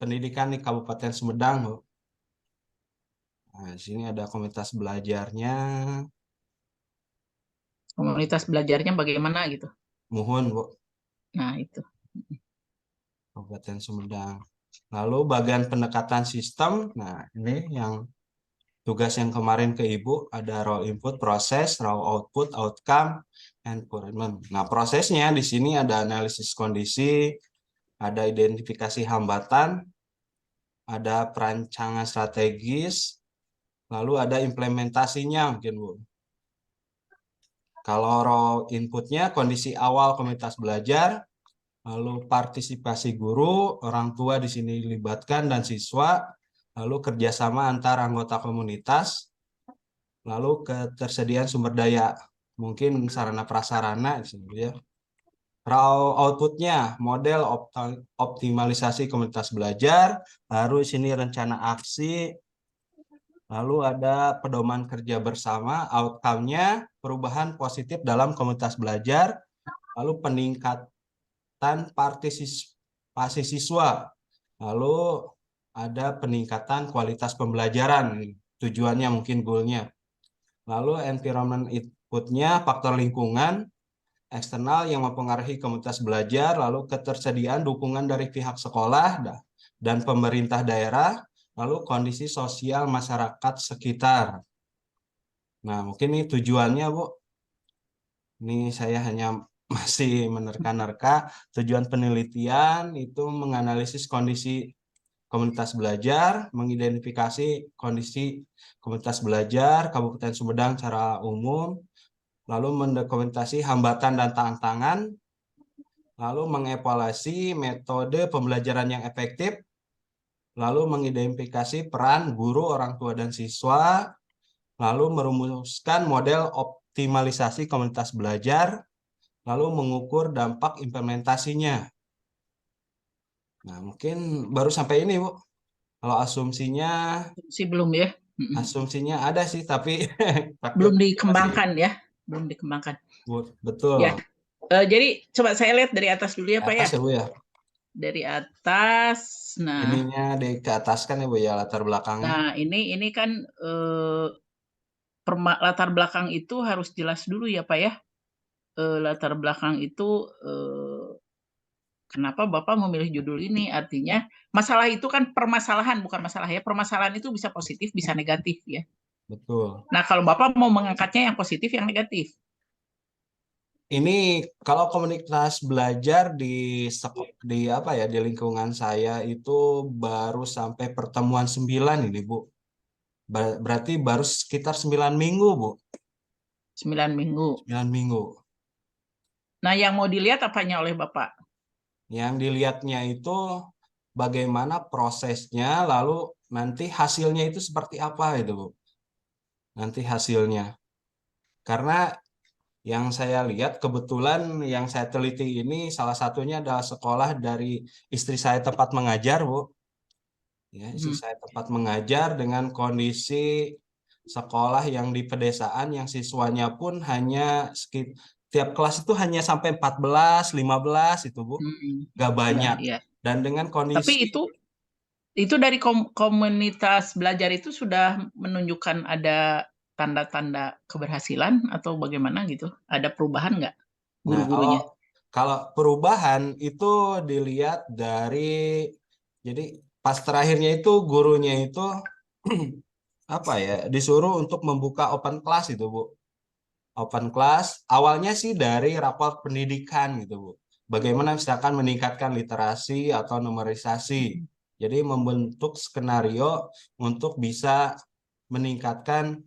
pendidikan di Kabupaten Sumedang, Bu. Nah, di sini ada komunitas belajarnya. Komunitas belajarnya bagaimana gitu. Muhun, Bu. Nah, itu. Kabupaten Sumedang. Lalu bagian pendekatan sistem. Nah, ini yang tugas yang kemarin ke Ibu, ada raw input, proses, raw output, outcome, and improvement. Nah, prosesnya di sini ada analisis kondisi, ada identifikasi hambatan, ada perancangan strategis, lalu ada implementasinya mungkin, Bu. Kalau raw inputnya kondisi awal komunitas belajar, lalu partisipasi guru, orang tua di sini dilibatkan dan siswa, lalu kerjasama antar anggota komunitas, lalu ketersediaan sumber daya, mungkin sarana prasarana di sini ya. Raw outputnya model optimalisasi komunitas belajar, lalu sini rencana aksi, lalu ada pedoman kerja bersama, outcome-nya perubahan positif dalam komunitas belajar, lalu peningkatan partisipasi siswa, lalu ada peningkatan kualitas pembelajaran, tujuannya mungkin goalnya. Lalu environment input-nya faktor lingkungan, eksternal yang mempengaruhi komunitas belajar, lalu ketersediaan dukungan dari pihak sekolah dan pemerintah daerah, lalu kondisi sosial masyarakat sekitar. Nah, mungkin ini tujuannya, Bu. Ini saya hanya masih menerka-nerka. Tujuan penelitian itu menganalisis kondisi komunitas belajar, mengidentifikasi kondisi komunitas belajar Kabupaten Sumedang secara umum, lalu mendokumentasi hambatan dan tantangan, lalu mengevaluasi metode pembelajaran yang efektif, lalu mengidentifikasi peran guru, orang tua, dan siswa, lalu merumuskan model optimalisasi komunitas belajar, lalu mengukur dampak implementasinya. Nah, mungkin baru sampai ini, Bu. Kalau asumsinya Sih belum ya. asumsinya ada sih, tapi Belum dikembangkan ya. Belum dikembangkan. Betul. Ya. Jadi coba saya lihat dari atas dulu ya, Pak ya. Atas ya, Bu ya. Dari atas. Nah, Ininya ke atas kan ya, Bu ya, latar belakangnya. nah ini kan latar belakang itu harus jelas dulu ya, Pak ya. Latar belakang itu kenapa Bapak memilih judul ini? Artinya masalah itu kan permasalahan, bukan masalah ya. Permasalahan itu bisa positif, bisa negatif ya. Betul. Nah, kalau Bapak mau mengangkatnya yang positif, yang negatif. Ini kalau komunitas belajar di apa ya, di lingkungan saya itu baru sampai pertemuan 9 ini, Bu. Berarti baru sekitar 9 minggu, Bu. 9 minggu. 9 minggu. Nah, yang mau dilihat apanya oleh Bapak? Yang dilihatnya itu bagaimana prosesnya, lalu nanti hasilnya itu seperti apa itu, Bu. Nanti hasilnya. Karena yang saya lihat kebetulan yang saya teliti ini salah satunya adalah sekolah dari istri saya tempat mengajar, Bu. ya, isi saya tempat mengajar dengan kondisi sekolah yang di pedesaan yang siswanya pun hanya tiap kelas itu hanya sampai 14, 15 itu Bu, nggak Ya, banyak. ya. Dan dengan Tapi kondisi itu dari komunitas belajar itu sudah menunjukkan ada tanda-tanda keberhasilan atau bagaimana gitu? Ada perubahan nggak Nah, guru-gurunya? kalau perubahan itu dilihat dari, jadi pas terakhirnya itu gurunya itu apa ya, disuruh untuk membuka open class itu Bu. Open class awalnya sih dari rapor pendidikan gitu Bu. Bagaimana misalkan meningkatkan literasi atau numerisasi. Jadi membentuk skenario untuk bisa meningkatkan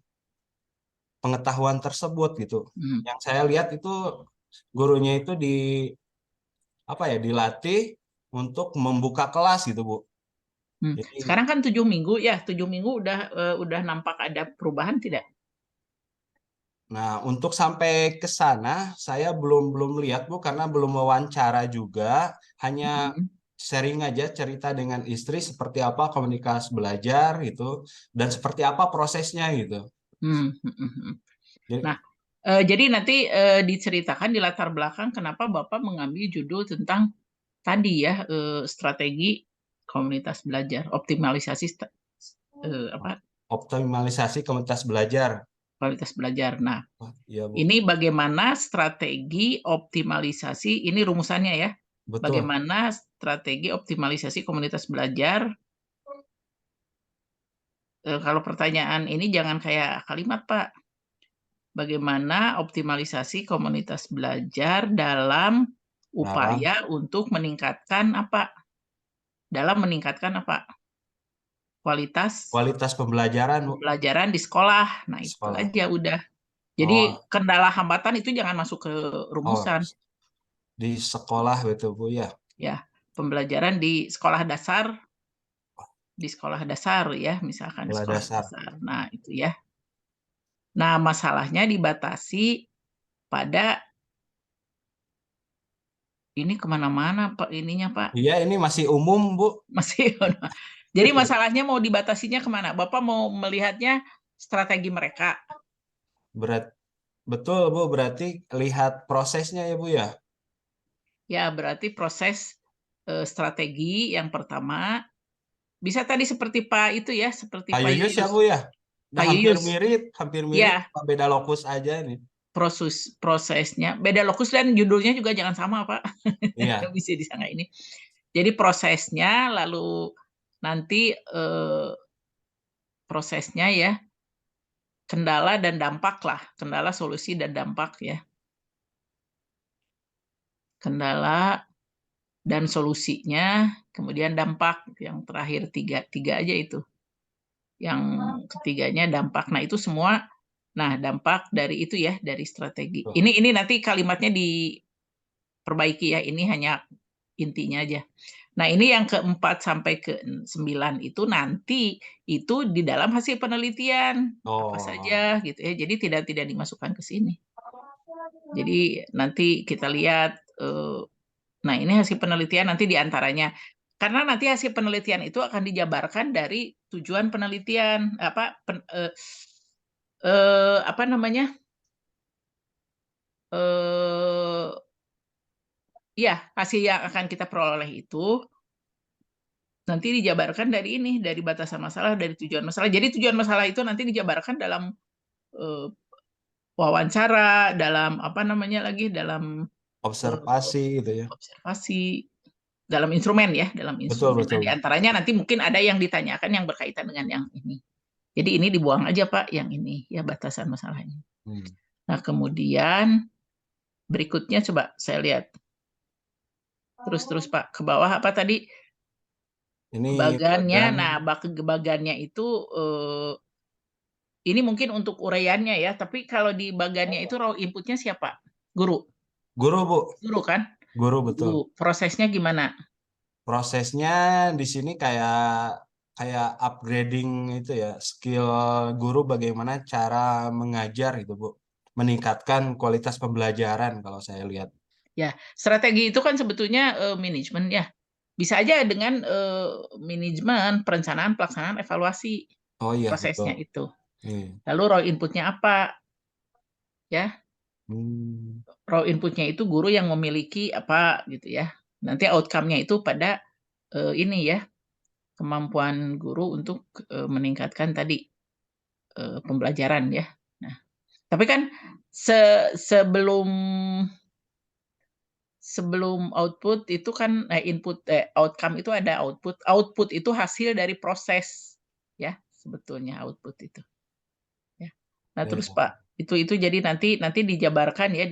pengetahuan tersebut gitu. Yang saya lihat itu gurunya itu dilatih untuk membuka kelas gitu Bu. Jadi, Sekarang kan 7 minggu ya, 7 minggu udah nampak ada perubahan tidak? nah untuk sampai ke sana saya belum lihat Bu karena belum wawancara juga, hanya sharing aja cerita dengan istri seperti apa komunikasi belajar gitu dan seperti apa prosesnya gitu. Nah, jadi nanti diceritakan di latar belakang kenapa Bapak mengambil judul tentang tadi ya, strategi komunitas belajar, optimalisasi Optimalisasi komunitas belajar. kualitas belajar. Nah, Iya Bu. ini bagaimana strategi optimalisasi, ini rumusannya ya. Betul. Bagaimana strategi optimalisasi komunitas belajar. Kalau pertanyaan ini jangan kayak kalimat Pak. Bagaimana optimalisasi komunitas belajar dalam upaya untuk meningkatkan apa? Dalam meningkatkan apa? Kualitas pembelajaran di sekolah. Nah, itu aja udah. Jadi kendala hambatan itu jangan masuk ke rumusan. Di sekolah betul Bu ya. Ya, pembelajaran di sekolah dasar ya, misalkan di sekolah dasar. Nah, itu ya. Nah, masalahnya dibatasi pada ini kemana-mana Pak ininya Pak. Iya, ini masih umum Bu. Masih. Jadi masalahnya mau dibatasinya kemana? Bapak mau melihatnya strategi mereka. Betul Bu, berarti lihat prosesnya ya Bu ya. Ya, berarti proses strategi yang pertama bisa tadi seperti Pak itu ya, seperti Pak Yuyus ya Bu ya. Nah, hampir mirip, ya. beda lokus aja nih. Prosesnya beda lokus dan judulnya juga jangan sama Pak. Iya. Bisa disangka ini. Jadi prosesnya lalu nanti prosesnya ya, kendala dan dampak lah, kendala, solusi dan dampak ya. Kendala dan solusinya, kemudian dampak, yang terakhir tiga aja itu. Yang ketiganya dampak. Nah, itu semua, nah dampak dari itu ya, dari strategi. Ini nanti kalimatnya diperbaiki ya, ini hanya intinya aja. Nah, ini yang keempat sampai ke-9 itu nanti itu di dalam hasil penelitian apa saja gitu ya. Jadi tidak dimasukkan ke sini. Jadi nanti kita lihat nah, ini hasil penelitian nanti diantaranya. Karena nanti hasil penelitian itu akan dijabarkan dari tujuan penelitian, apa namanya? Ya, hasil yang akan kita peroleh itu nanti dijabarkan dari ini, dari batasan masalah, dari tujuan masalah. Jadi tujuan masalah itu nanti dijabarkan dalam wawancara, dalam apa namanya lagi, dalam observasi gitu ya. Observasi dalam instrumen ya, dalam instrumen. Betul. Nah, di antaranya nanti mungkin ada yang ditanyakan yang berkaitan dengan yang ini. Jadi ini dibuang aja Pak, yang ini ya batasan masalahnya. Nah, kemudian berikutnya coba saya lihat. Terus Pak ke bawah apa tadi? Ini bagannya. Nah, bagannya itu ini mungkin untuk uraiannya ya, tapi kalau di bagannya itu raw inputnya siapa? Guru. Guru Bu. Guru kan? Guru betul. Prosesnya gimana? Prosesnya di sini kayak upgrading itu ya, skill guru bagaimana cara mengajar gitu Bu. Meningkatkan kualitas pembelajaran kalau saya lihat. Ya, strategi itu kan sebetulnya manajemen ya. Bisa aja dengan manajemen, perencanaan, pelaksanaan, evaluasi Oh iya, prosesnya betul. itu. Iya. Lalu raw inputnya apa? Ya, Hmm. raw inputnya itu guru yang memiliki apa gitu ya. Nanti outcome-nya itu pada ini ya, kemampuan guru untuk meningkatkan tadi pembelajaran ya. Nah, tapi kan sebelum output itu kan outcome itu ada output. Output itu hasil dari proses ya, sebetulnya output itu. Ya. Nah, Ya, terus ya. Pak, itu jadi nanti dijabarkan ya,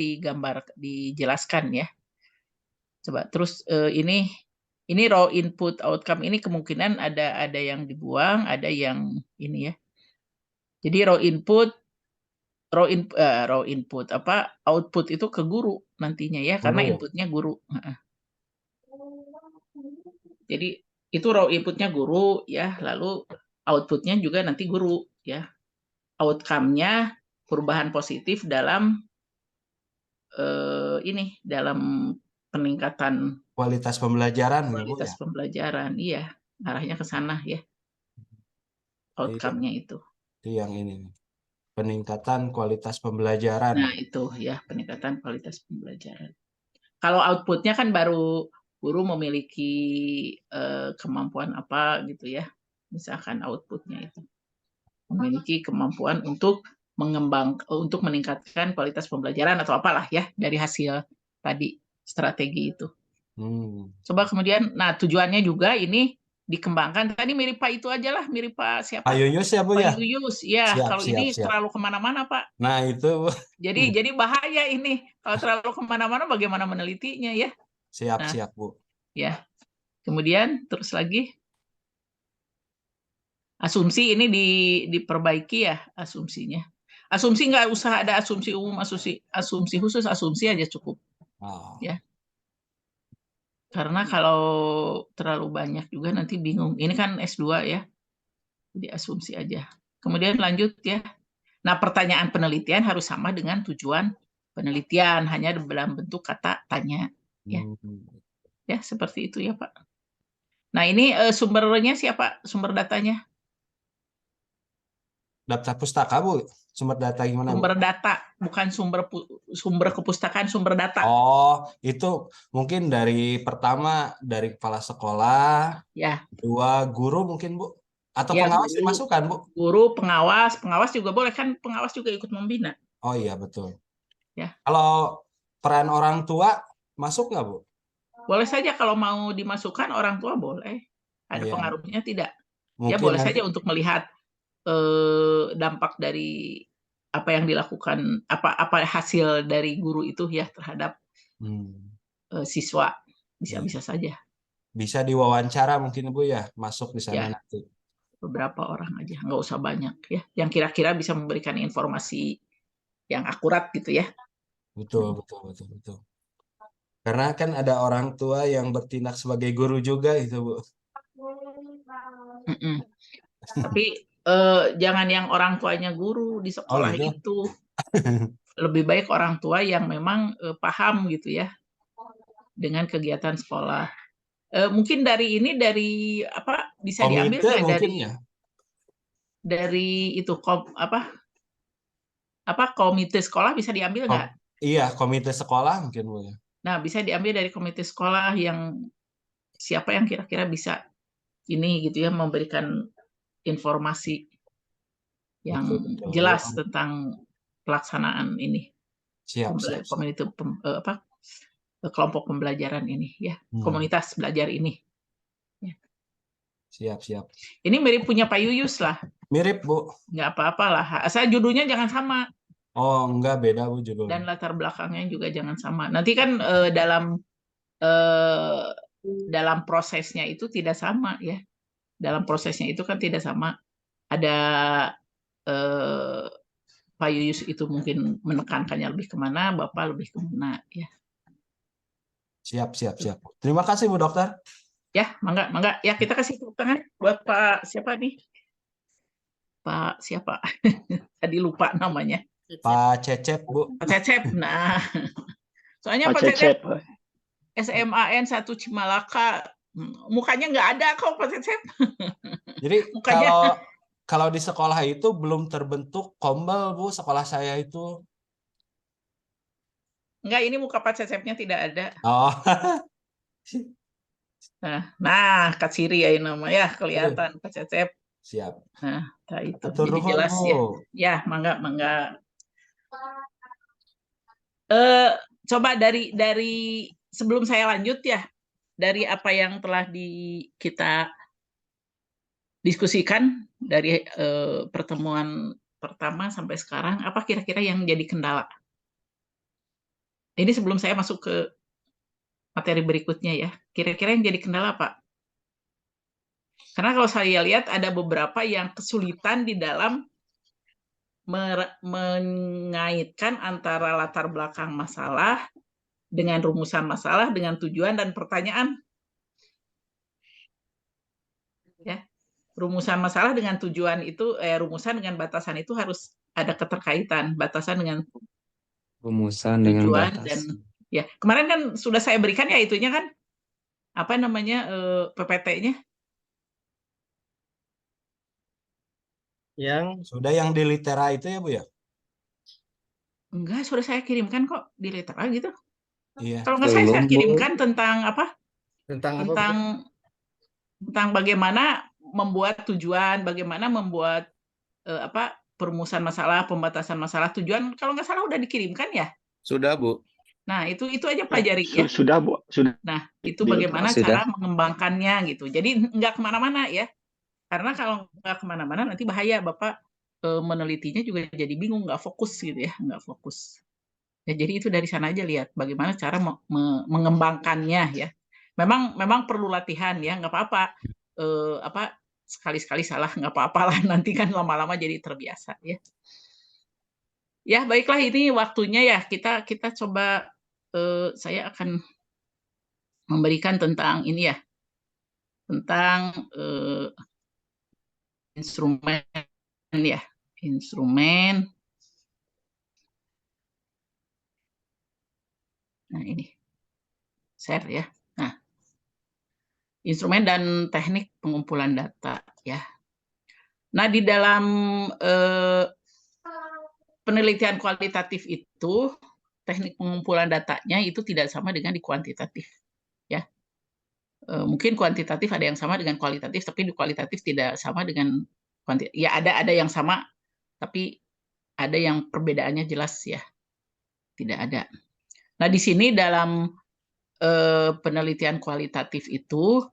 dijelaskan ya. Coba terus ini raw input outcome ini kemungkinan ada yang dibuang, ada yang ini ya. Jadi raw input output itu ke guru nantinya ya, karena Guru. inputnya guru. Jadi itu raw inputnya guru ya, lalu outputnya juga nanti guru ya. Outcome-nya perubahan positif dalam dalam peningkatan Kualitas pembelajaran ya, Bu kualitas ya. pembelajaran. Iya, arahnya ke sana ya, outcome-nya itu. Itu yang ini nih. Peningkatan kualitas pembelajaran. Nah, itu ya, peningkatan kualitas pembelajaran. Kalau outputnya kan baru guru memiliki kemampuan apa gitu ya. Misalkan outputnya itu memiliki kemampuan untuk untuk meningkatkan kualitas pembelajaran atau apalah ya dari hasil tadi strategi itu. Coba kemudian, nah tujuannya juga ini dikembangkan. Tadi mirip Pak itu aja lah, mirip Pak siapa? Pak Yuyus ya, Bu ya? Pak Yuyus, ya. Siap, Kalau siap, ini siap. terlalu kemana-mana Pak. Nah itu. Jadi bahaya ini kalau terlalu kemana-mana bagaimana menelitinya ya. Siap, Nah, siap Bu. ya. Kemudian terus lagi asumsi ini diperbaiki ya asumsinya. Asumsi nggak usah ada asumsi umum, asumsi khusus, asumsi aja cukup. Oh. Ya. Karena kalau terlalu banyak juga nanti bingung. Ini kan S2 ya. Jadi asumsi aja. Kemudian lanjut ya. Nah, pertanyaan penelitian harus sama dengan tujuan penelitian, hanya dalam bentuk kata tanya. Ya, ya seperti itu ya Pak. Nah, ini sumbernya siapa? Sumber datanya? Daftar pustaka, Bu. Sumber data gimana, Bu? Sumber data, bukan sumber kepustakaan, sumber data. Oh, itu mungkin dari pertama dari kepala sekolah, Ya. dua guru mungkin, Bu. Atau Ya, pengawas dimasukkan, Bu? Guru, pengawas juga boleh kan, pengawas juga ikut membina. Oh iya, betul. Ya. Kalau peran orang tua masuk nggak, Bu? Boleh saja kalau mau dimasukkan orang tua boleh. Ada Iya. pengaruhnya tidak? Mungkin Ya boleh nanti saja untuk melihat dampak dari apa yang dilakukan, apa hasil dari guru itu ya terhadap siswa. Bisa saja. bisa diwawancara mungkin, Bu ya, masuk di sana Ya. nanti. Beberapa orang aja, nggak usah banyak ya. Yang kira-kira bisa memberikan informasi yang akurat gitu ya. Betul. Karena kan ada orang tua yang bertindak sebagai guru juga itu, Bu. Tapi jangan yang orang tuanya guru di sekolah gitu? itu. Lebih baik orang tua yang memang paham gitu ya dengan kegiatan sekolah. Mungkin dari apa bisa diambil Komite nggak mungkin ya? Dari itu komite sekolah bisa diambil nggak? Iya, komite sekolah mungkin, Bu. Nah, bisa diambil dari komite sekolah yang siapa yang kira-kira bisa ini gitu ya, memberikan informasi yang betul. jelas tentang pelaksanaan ini. Siap. Kelompok pembelajaran ini ya, komunitas belajar ini. Ya. Siap. Ini mirip punya Pak Yuyus lah. Mirip, Bu. Nggak apa-apalah. Asal judulnya jangan sama. Oh, enggak, beda, Bu, judulnya. Dan latar belakangnya juga jangan sama. Nanti kan dalam prosesnya itu tidak sama ya. Dalam prosesnya itu kan tidak sama. Ada Pak Yuyus itu mungkin menekankannya lebih kemana, Bapak lebih kemana ya. Siap. Terima kasih, Bu Dokter. Ya, mangga. Ya, kita kasih tepuk tangan buat Pak siapa nih? Pak siapa? Tadi lupa namanya. Pak Cecep, Bu. Pak Cecep. Nah, soalnya Pak Cecep SMAN 1 Cimalaka Mukanya nggak ada kok Pak Cecep. Jadi Mukanya kalau di sekolah itu belum terbentuk kombel, Bu, sekolah saya itu. enggak, ini muka Pak Cecepnya tidak ada. Oh. Nah, Kak Siri ya ini nama ya, kelihatan Pak Cecep. Siap. Nah, itu Atur jadi nuhun, jelas Bu. ya. Ya, mangga. Coba dari sebelum saya lanjut ya, dari apa yang telah kita diskusikan dari pertemuan pertama sampai sekarang, apa kira-kira yang jadi kendala? Ini sebelum saya masuk ke materi berikutnya ya, kira-kira yang jadi kendala apa? Karena kalau saya lihat ada beberapa yang kesulitan di dalam mengaitkan antara latar belakang masalah dengan rumusan masalah, dengan tujuan dan pertanyaan. Ya. Rumusan masalah dengan tujuan itu, rumusan dengan batasan itu harus ada keterkaitan, batasan dengan Rumusan dengan tujuan batas. dan ya. Kemarin kan sudah saya berikan ya itunya kan, apa namanya, PPT-nya. Sudah yang di litera itu ya, Bu ya? Enggak, sudah saya kirimkan kok di litera gitu. Iya. Kalau nggak saya Belum, Bu. kirimkan tentang apa? Tentang apa, Bu? Tentang bagaimana membuat tujuan, bagaimana membuat perumusan masalah, pembatasan masalah, tujuan. Kalau nggak salah udah dikirimkan ya. Sudah, Bu. Nah, itu aja pelajari ya. Sudah, Bu. Sudah. Nah, itu bagaimana Sudah. cara mengembangkannya gitu. Jadi nggak kemana-mana ya. Karena kalau nggak kemana-mana nanti bahaya, Bapak menelitinya juga jadi bingung, nggak fokus gitu ya, nggak fokus. Ya, jadi itu dari sana aja lihat bagaimana cara mengembangkannya ya. Memang perlu latihan ya, nggak apa-apa. Sekali-sekali salah nggak apa-apa lah, nanti kan lama-lama jadi terbiasa ya. Ya baiklah, ini waktunya ya kita coba. Saya akan memberikan tentang ini ya, tentang instrumen ya, instrumen. Nah ini share ya. Nah, instrumen dan teknik pengumpulan data ya. Nah, di dalam penelitian kualitatif itu, teknik pengumpulan datanya itu tidak sama dengan di kuantitatif ya. Mungkin kuantitatif ada yang sama dengan kualitatif, tapi di kualitatif tidak sama dengan kuantitatif. Ya ada yang sama, tapi ada yang perbedaannya jelas ya. Tidak ada. Nah, di sini dalam penelitian kualitatif itu,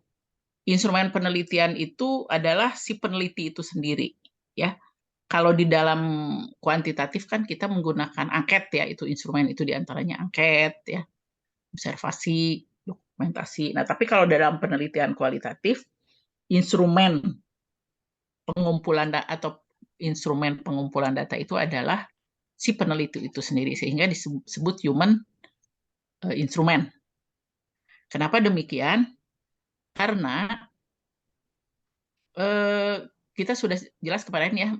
instrumen penelitian itu adalah si peneliti itu sendiri ya. Kalau di dalam kuantitatif kan kita menggunakan angket ya, itu instrumen itu diantaranya angket ya, observasi, dokumentasi. Nah, tapi kalau dalam penelitian kualitatif, instrumen pengumpulan data atau instrumen pengumpulan data itu adalah si peneliti itu sendiri, sehingga disebut human instrumen. Kenapa demikian? Karena kita sudah jelas kemarin ya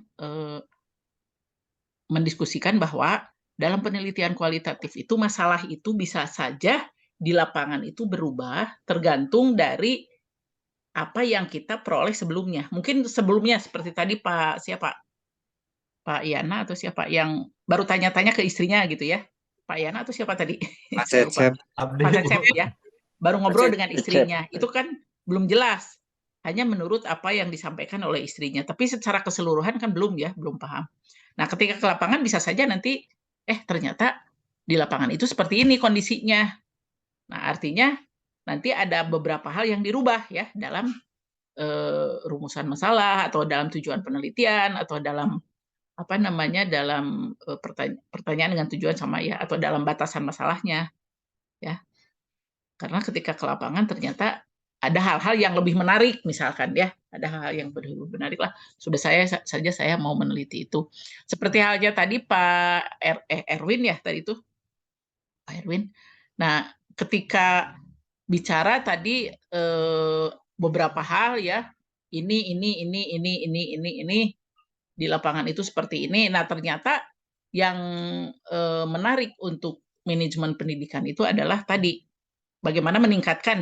mendiskusikan bahwa dalam penelitian kualitatif itu masalah itu bisa saja di lapangan itu berubah tergantung dari apa yang kita peroleh sebelumnya. Mungkin sebelumnya seperti tadi Pak Yana atau siapa yang baru tanya-tanya ke istrinya gitu ya. Pak Yana atau siapa tadi? Pak Saya lupa. Cecep. Pak Cecep ya. Baru ngobrol dengan istrinya. Itu kan belum jelas. Hanya menurut apa yang disampaikan oleh istrinya. Tapi secara keseluruhan kan belum ya, belum paham. Nah, ketika ke lapangan bisa saja nanti ternyata di lapangan itu seperti ini kondisinya. Nah, artinya nanti ada beberapa hal yang dirubah ya dalam rumusan masalah atau dalam tujuan penelitian atau dalam dalam pertanyaan dengan tujuan sama ya, atau dalam batasan masalahnya ya. Karena ketika ke lapangan ternyata ada hal-hal yang lebih menarik, misalkan ya, ada hal-hal yang lebih menarik lah. Sudah saya mau meneliti itu. Seperti halnya tadi Pak Erwin ya tadi itu, Pak Erwin. Nah, ketika bicara tadi beberapa hal ya, ini di lapangan itu seperti ini. Nah, ternyata yang menarik untuk manajemen pendidikan itu adalah tadi bagaimana meningkatkan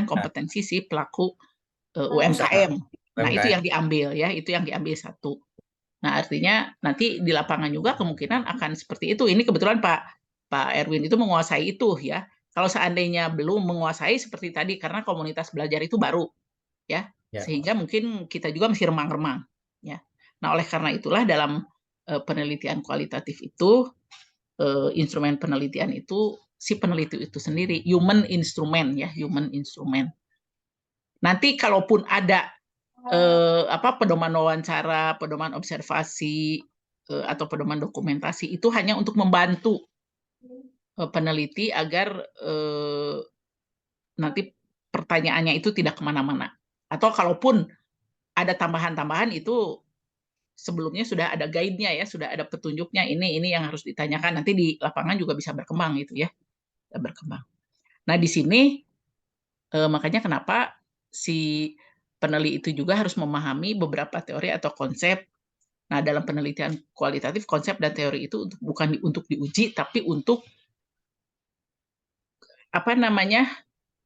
kompetensi si pelaku UMKM. Nah, itu yang diambil ya, itu yang diambil satu. Nah, artinya nanti di lapangan juga kemungkinan akan seperti itu. Ini kebetulan Pak Erwin itu menguasai itu ya. Kalau seandainya belum menguasai seperti tadi karena komunitas belajar itu baru ya. Sehingga mungkin kita juga masih remang-remang ya. Nah, oleh karena itulah dalam penelitian kualitatif itu instrumen penelitian itu si peneliti itu sendiri human instrument ya, human instrument. Nanti kalaupun ada pedoman wawancara, pedoman observasi atau pedoman dokumentasi itu hanya untuk membantu peneliti agar nanti pertanyaannya itu tidak kemana-mana. Atau kalaupun ada tambahan-tambahan itu sebelumnya sudah ada guide-nya ya, sudah ada petunjuknya ini yang harus ditanyakan. Nanti di lapangan juga bisa berkembang itu ya, berkembang. Nah di sini makanya kenapa si peneliti itu juga harus memahami beberapa teori atau konsep. Nah, dalam penelitian kualitatif, konsep dan teori itu bukan untuk diuji, tapi untuk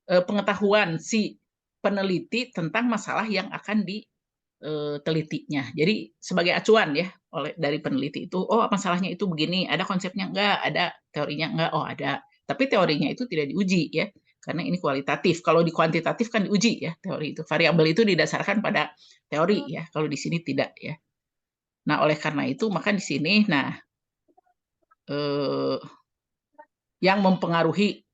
pengetahuan si peneliti tentang masalah yang akan ditelitinya. Jadi sebagai acuan ya dari peneliti itu, oh masalahnya itu begini, ada konsepnya enggak, ada teorinya enggak, oh ada. Tapi teorinya itu tidak diuji ya, karena ini kualitatif. Kalau di kuantitatif kan diuji ya teori itu. Variabel itu didasarkan pada teori ya, kalau di sini tidak ya. Nah, oleh karena itu maka di sini yang mempengaruhi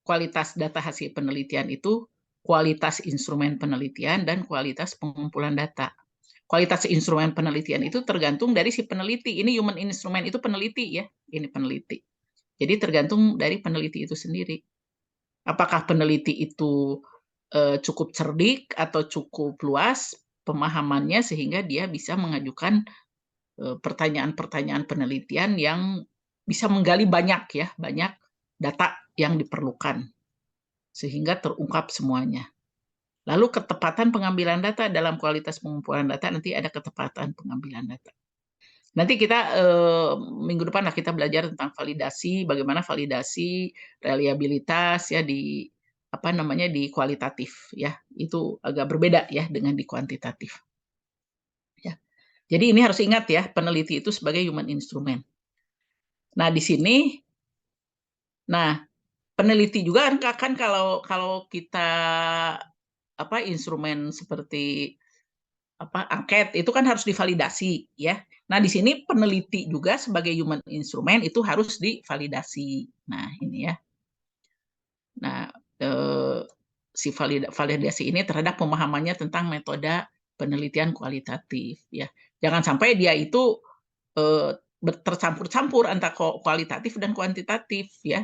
kualitas data hasil penelitian itu kualitas instrumen penelitian dan kualitas pengumpulan data. Kualitas instrumen penelitian itu tergantung dari si peneliti. Ini human instrument itu peneliti ya, ini peneliti. Jadi tergantung dari peneliti itu sendiri. Apakah peneliti itu cukup cerdik atau cukup luas pemahamannya sehingga dia bisa mengajukan pertanyaan-pertanyaan penelitian yang bisa menggali banyak data yang diperlukan sehingga terungkap semuanya. Lalu ketepatan pengambilan data dalam kualitas pengumpulan data nanti ada ketepatan pengambilan data. Nanti kita minggu depan kita belajar tentang validasi, bagaimana validasi reliabilitas ya di di kualitatif ya. Itu agak berbeda ya dengan di kuantitatif. Ya. Jadi ini harus ingat ya, peneliti itu sebagai human instrument. Nah, di sini peneliti juga kan kalau kita instrumen seperti angket itu kan harus divalidasi ya. Nah, di sini peneliti juga sebagai human instrument itu harus divalidasi. Nah, ini ya. Nah, si validasi ini terhadap pemahamannya tentang metode penelitian kualitatif ya. Jangan sampai dia itu tercampur-campur antara kualitatif dan kuantitatif ya.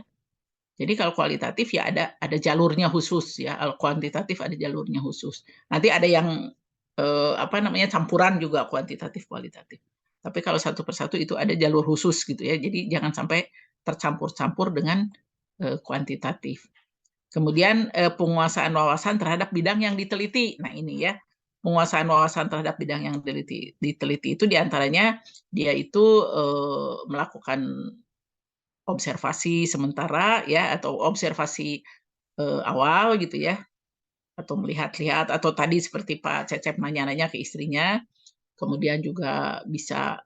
Jadi kalau kualitatif ya ada jalurnya khusus ya, kalau kuantitatif ada jalurnya khusus. Nanti ada yang campuran juga kuantitatif kualitatif. Tapi kalau satu persatu itu ada jalur khusus gitu ya. Jadi jangan sampai tercampur-campur dengan kuantitatif. Kemudian penguasaan wawasan terhadap bidang yang diteliti. Nah ini ya, penguasaan wawasan terhadap bidang yang diteliti itu diantaranya dia itu melakukan observasi sementara ya atau observasi awal gitu ya, atau melihat-lihat, atau tadi seperti Pak Cecep nanya-nanya ke istrinya, kemudian juga bisa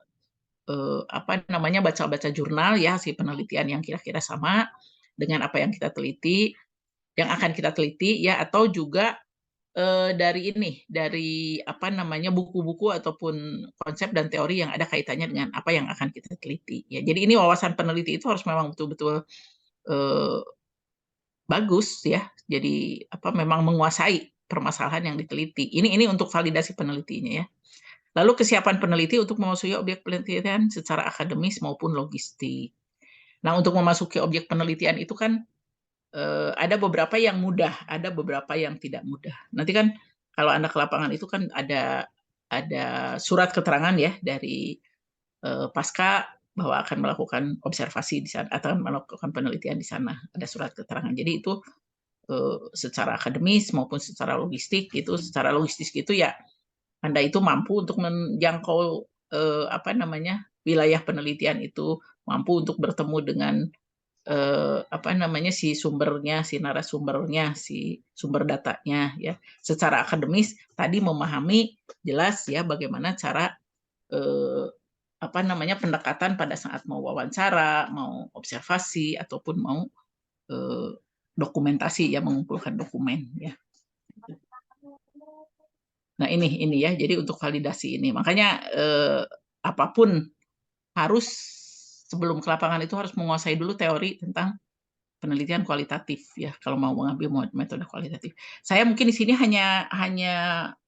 baca-baca jurnal ya hasil penelitian yang kira-kira sama dengan apa yang kita teliti, yang akan kita teliti ya, atau juga dari buku-buku ataupun konsep dan teori yang ada kaitannya dengan apa yang akan kita teliti ya. Jadi ini wawasan peneliti itu harus memang betul-betul bagus ya. Jadi memang menguasai permasalahan yang diteliti. Ini untuk validasi penelitinya ya. Lalu kesiapan peneliti untuk memasuki objek penelitian secara akademis maupun logistik. Nah, untuk memasuki objek penelitian itu kan ada beberapa yang mudah, ada beberapa yang tidak mudah. Nanti kan kalau Anda ke lapangan itu kan ada surat keterangan ya dari pasca bahwa akan melakukan observasi di sana atau melakukan penelitian di sana. Ada surat keterangan. Jadi itu secara akademis maupun secara logistik gitu ya Anda itu mampu untuk menjangkau wilayah penelitian itu, mampu untuk bertemu dengan apa namanya, si sumbernya, si narasumbernya, si sumber datanya ya. Secara akademis tadi memahami jelas ya bagaimana cara apa namanya, pendekatan pada saat mau wawancara, mau observasi ataupun mau dokumentasi ya, mengumpulkan dokumen ya. Nah, ini ya. Jadi untuk validasi ini. Makanya apapun harus sebelum ke lapangan itu harus menguasai dulu teori tentang penelitian kualitatif ya, kalau mau mengambil metode kualitatif. Saya mungkin di sini hanya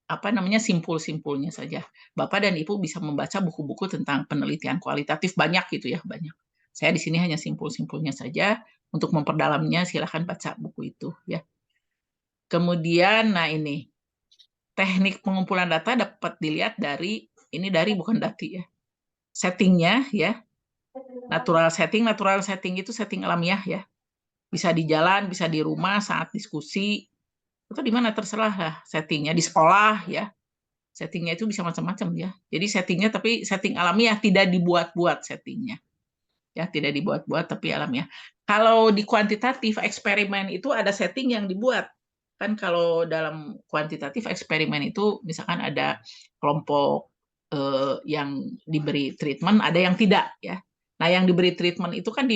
apa namanya, simpul-simpulnya saja. Bapak dan Ibu bisa membaca buku-buku tentang penelitian kualitatif, banyak gitu ya, banyak. Saya di sini hanya simpul-simpulnya saja. Untuk memperdalamnya silakan baca buku itu ya. Kemudian nah ini teknik pengumpulan data dapat dilihat dari bukan dati ya. Settingnya ya. Natural setting itu setting alamiah ya. Bisa di jalan, bisa di rumah saat diskusi, atau di mana terserah lah settingnya, di sekolah ya. Settingnya itu bisa macam-macam ya. Jadi settingnya tapi setting alamiah, tidak dibuat-buat settingnya. Ya, tidak dibuat-buat tapi alamiah. Kalau di kuantitatif eksperimen itu ada setting yang dibuat. Kan kalau dalam kuantitatif eksperimen itu misalkan ada kelompok yang diberi treatment, ada yang tidak ya. Nah, yang diberi treatment itu kan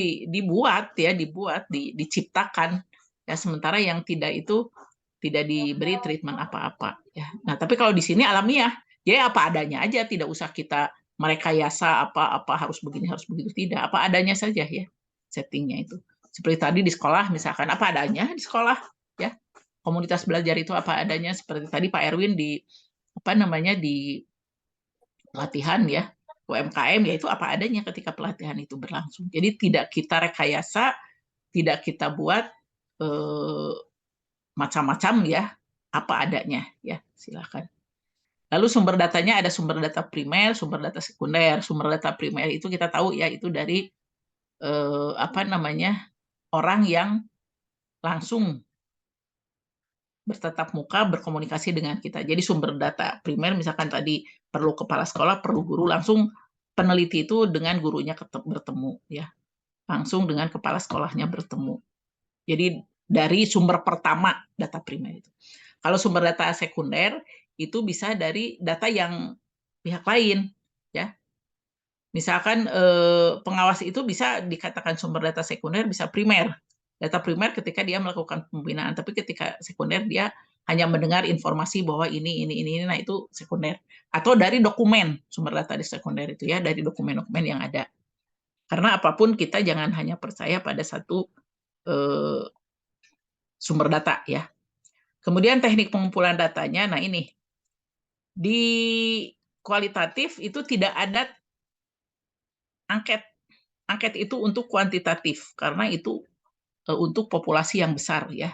diciptakan ya, sementara yang tidak itu tidak diberi treatment apa-apa ya. Nah, tapi kalau di sini alamiah, ya apa adanya aja, tidak usah kita merekayasa apa-apa harus begini harus begitu, tidak, apa adanya saja ya settingnya itu. Seperti tadi di sekolah misalkan apa adanya di sekolah ya. Komunitas belajar itu apa adanya, seperti tadi Pak Erwin di apa namanya di pelatihan ya UMKM, yaitu apa adanya ketika pelatihan itu berlangsung. Jadi tidak kita rekayasa, tidak kita buat macam-macam ya, apa adanya ya, silakan. Lalu sumber datanya ada sumber data primer, sumber data sekunder. Sumber data primer itu kita tahu ya, itu dari apa namanya, orang yang langsung bertatap muka berkomunikasi dengan kita. Jadi sumber data primer misalkan tadi perlu kepala sekolah, perlu guru, langsung peneliti itu dengan gurunya bertemu ya. Langsung dengan kepala sekolahnya bertemu. Jadi dari sumber pertama data primer itu. Kalau sumber data sekunder itu bisa dari data yang pihak lain ya. Misalkan pengawas itu bisa dikatakan sumber data sekunder, bisa primer. Data primer ketika dia melakukan pembinaan, tapi ketika sekunder dia hanya mendengar informasi bahwa ini, nah itu sekunder. Atau dari dokumen, sumber data di sekunder itu ya, dari dokumen-dokumen yang ada. Karena apapun kita jangan hanya percaya pada satu sumber data ya. Kemudian teknik pengumpulan datanya, nah ini di kualitatif itu tidak ada angket. Angket itu untuk kuantitatif karena itu untuk populasi yang besar ya.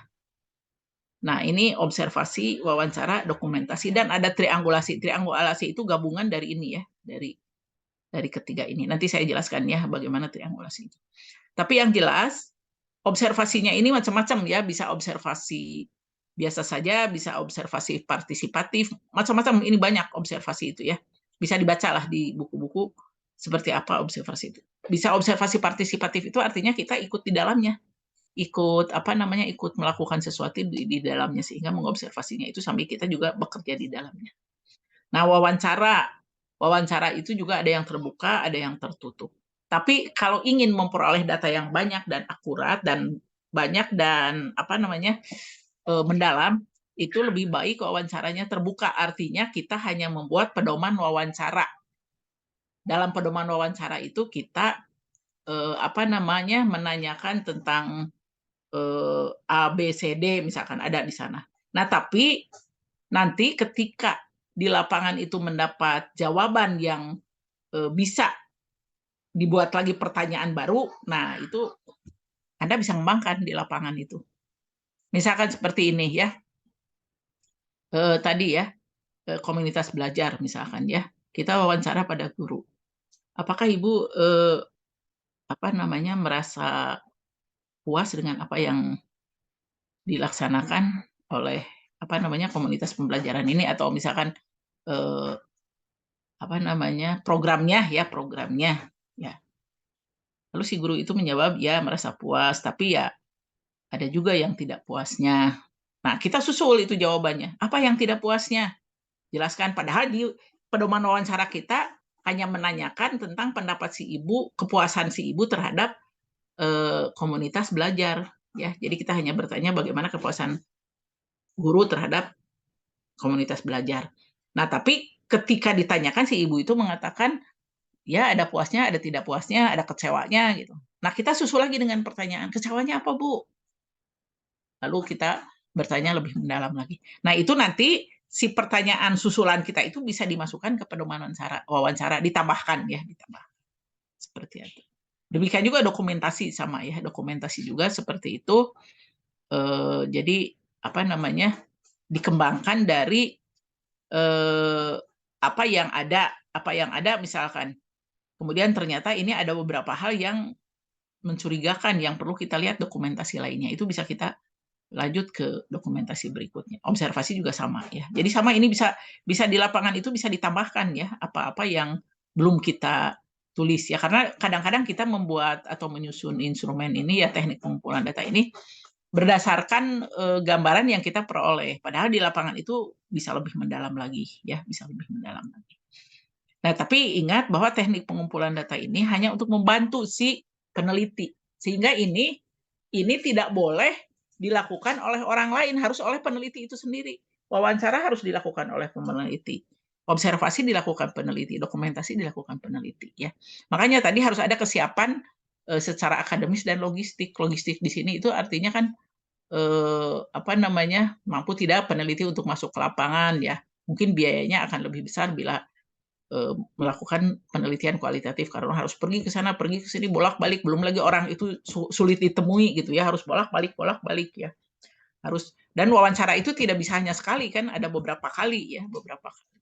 Nah, ini observasi, wawancara, dokumentasi, dan ada triangulasi. Triangulasi itu gabungan dari ini ya, dari ketiga ini. Nanti saya jelaskan ya bagaimana triangulasi itu. Tapi yang jelas observasinya ini macam-macam ya, bisa observasi biasa saja, bisa observasi partisipatif, macam-macam, ini banyak observasi itu ya. Bisa dibacalah di buku-buku seperti apa observasi itu. Bisa observasi partisipatif itu artinya kita ikut di dalamnya. Ikut melakukan sesuatu di dalamnya sehingga mengobservasinya itu sambil kita juga bekerja di dalamnya. Nah, wawancara itu juga ada yang terbuka, ada yang tertutup. Tapi kalau ingin memperoleh data yang banyak dan akurat dan mendalam, itu lebih baik wawancaranya terbuka. Artinya kita hanya membuat pedoman wawancara. Dalam pedoman wawancara itu kita menanyakan tentang A, B, C, D misalkan ada di sana. Nah, tapi nanti ketika di lapangan itu mendapat jawaban yang bisa dibuat lagi pertanyaan baru, nah itu Anda bisa mengembangkan di lapangan itu. Misalkan seperti ini ya, tadi ya, komunitas belajar misalkan ya, kita wawancara pada guru. Apakah Ibu merasa puas dengan apa yang dilaksanakan oleh komunitas pembelajaran ini, atau misalkan programnya ya. Lalu si guru itu menjawab, ya merasa puas, tapi ya ada juga yang tidak puasnya. Nah, kita susul itu jawabannya. Apa yang tidak puasnya? Jelaskan. Padahal di pedoman wawancara kita hanya menanyakan tentang pendapat si ibu, kepuasan si ibu terhadap komunitas belajar. Ya, jadi kita hanya bertanya bagaimana kepuasan guru terhadap komunitas belajar. Nah, tapi ketika ditanyakan si ibu itu mengatakan, ya ada puasnya, ada tidak puasnya, ada kecewanya gitu. Nah, kita susul lagi dengan pertanyaan, kecewanya apa, Bu? Lalu kita bertanya lebih mendalam lagi. Nah, itu nanti si pertanyaan susulan kita itu bisa dimasukkan ke pedoman wawancara, ditambahkan ya, ditambah. Seperti itu. Demikian juga dokumentasi sama ya, dokumentasi juga seperti itu. Jadi apa namanya? Dikembangkan dari apa yang ada misalkan. Kemudian ternyata ini ada beberapa hal yang mencurigakan yang perlu kita lihat dokumentasi lainnya. Itu bisa kita lanjut ke dokumentasi berikutnya. Observasi juga sama ya. Jadi sama ini bisa di lapangan itu bisa ditambahkan ya apa-apa yang belum kita tulis ya, karena kadang-kadang kita membuat atau menyusun instrumen ini ya, teknik pengumpulan data ini berdasarkan gambaran yang kita peroleh. Padahal di lapangan itu bisa lebih mendalam lagi ya, bisa lebih mendalam lagi. Nah, tapi ingat bahwa teknik pengumpulan data ini hanya untuk membantu si peneliti. Sehingga ini tidak boleh dilakukan oleh orang lain, harus oleh peneliti itu sendiri. Wawancara harus dilakukan oleh peneliti. Observasi dilakukan peneliti, dokumentasi dilakukan peneliti ya. Makanya tadi harus ada kesiapan secara akademis dan logistik. Logistik di sini itu artinya kan mampu tidak peneliti untuk masuk ke lapangan ya. Mungkin biayanya akan lebih besar bila melakukan penelitian kualitatif, karena harus pergi ke sana, pergi ke sini, bolak-balik, belum lagi orang itu sulit ditemui gitu ya, harus bolak-balik ya. Harus, dan wawancara itu tidak bisa hanya sekali kan, ada beberapa kali ya, beberapa kali.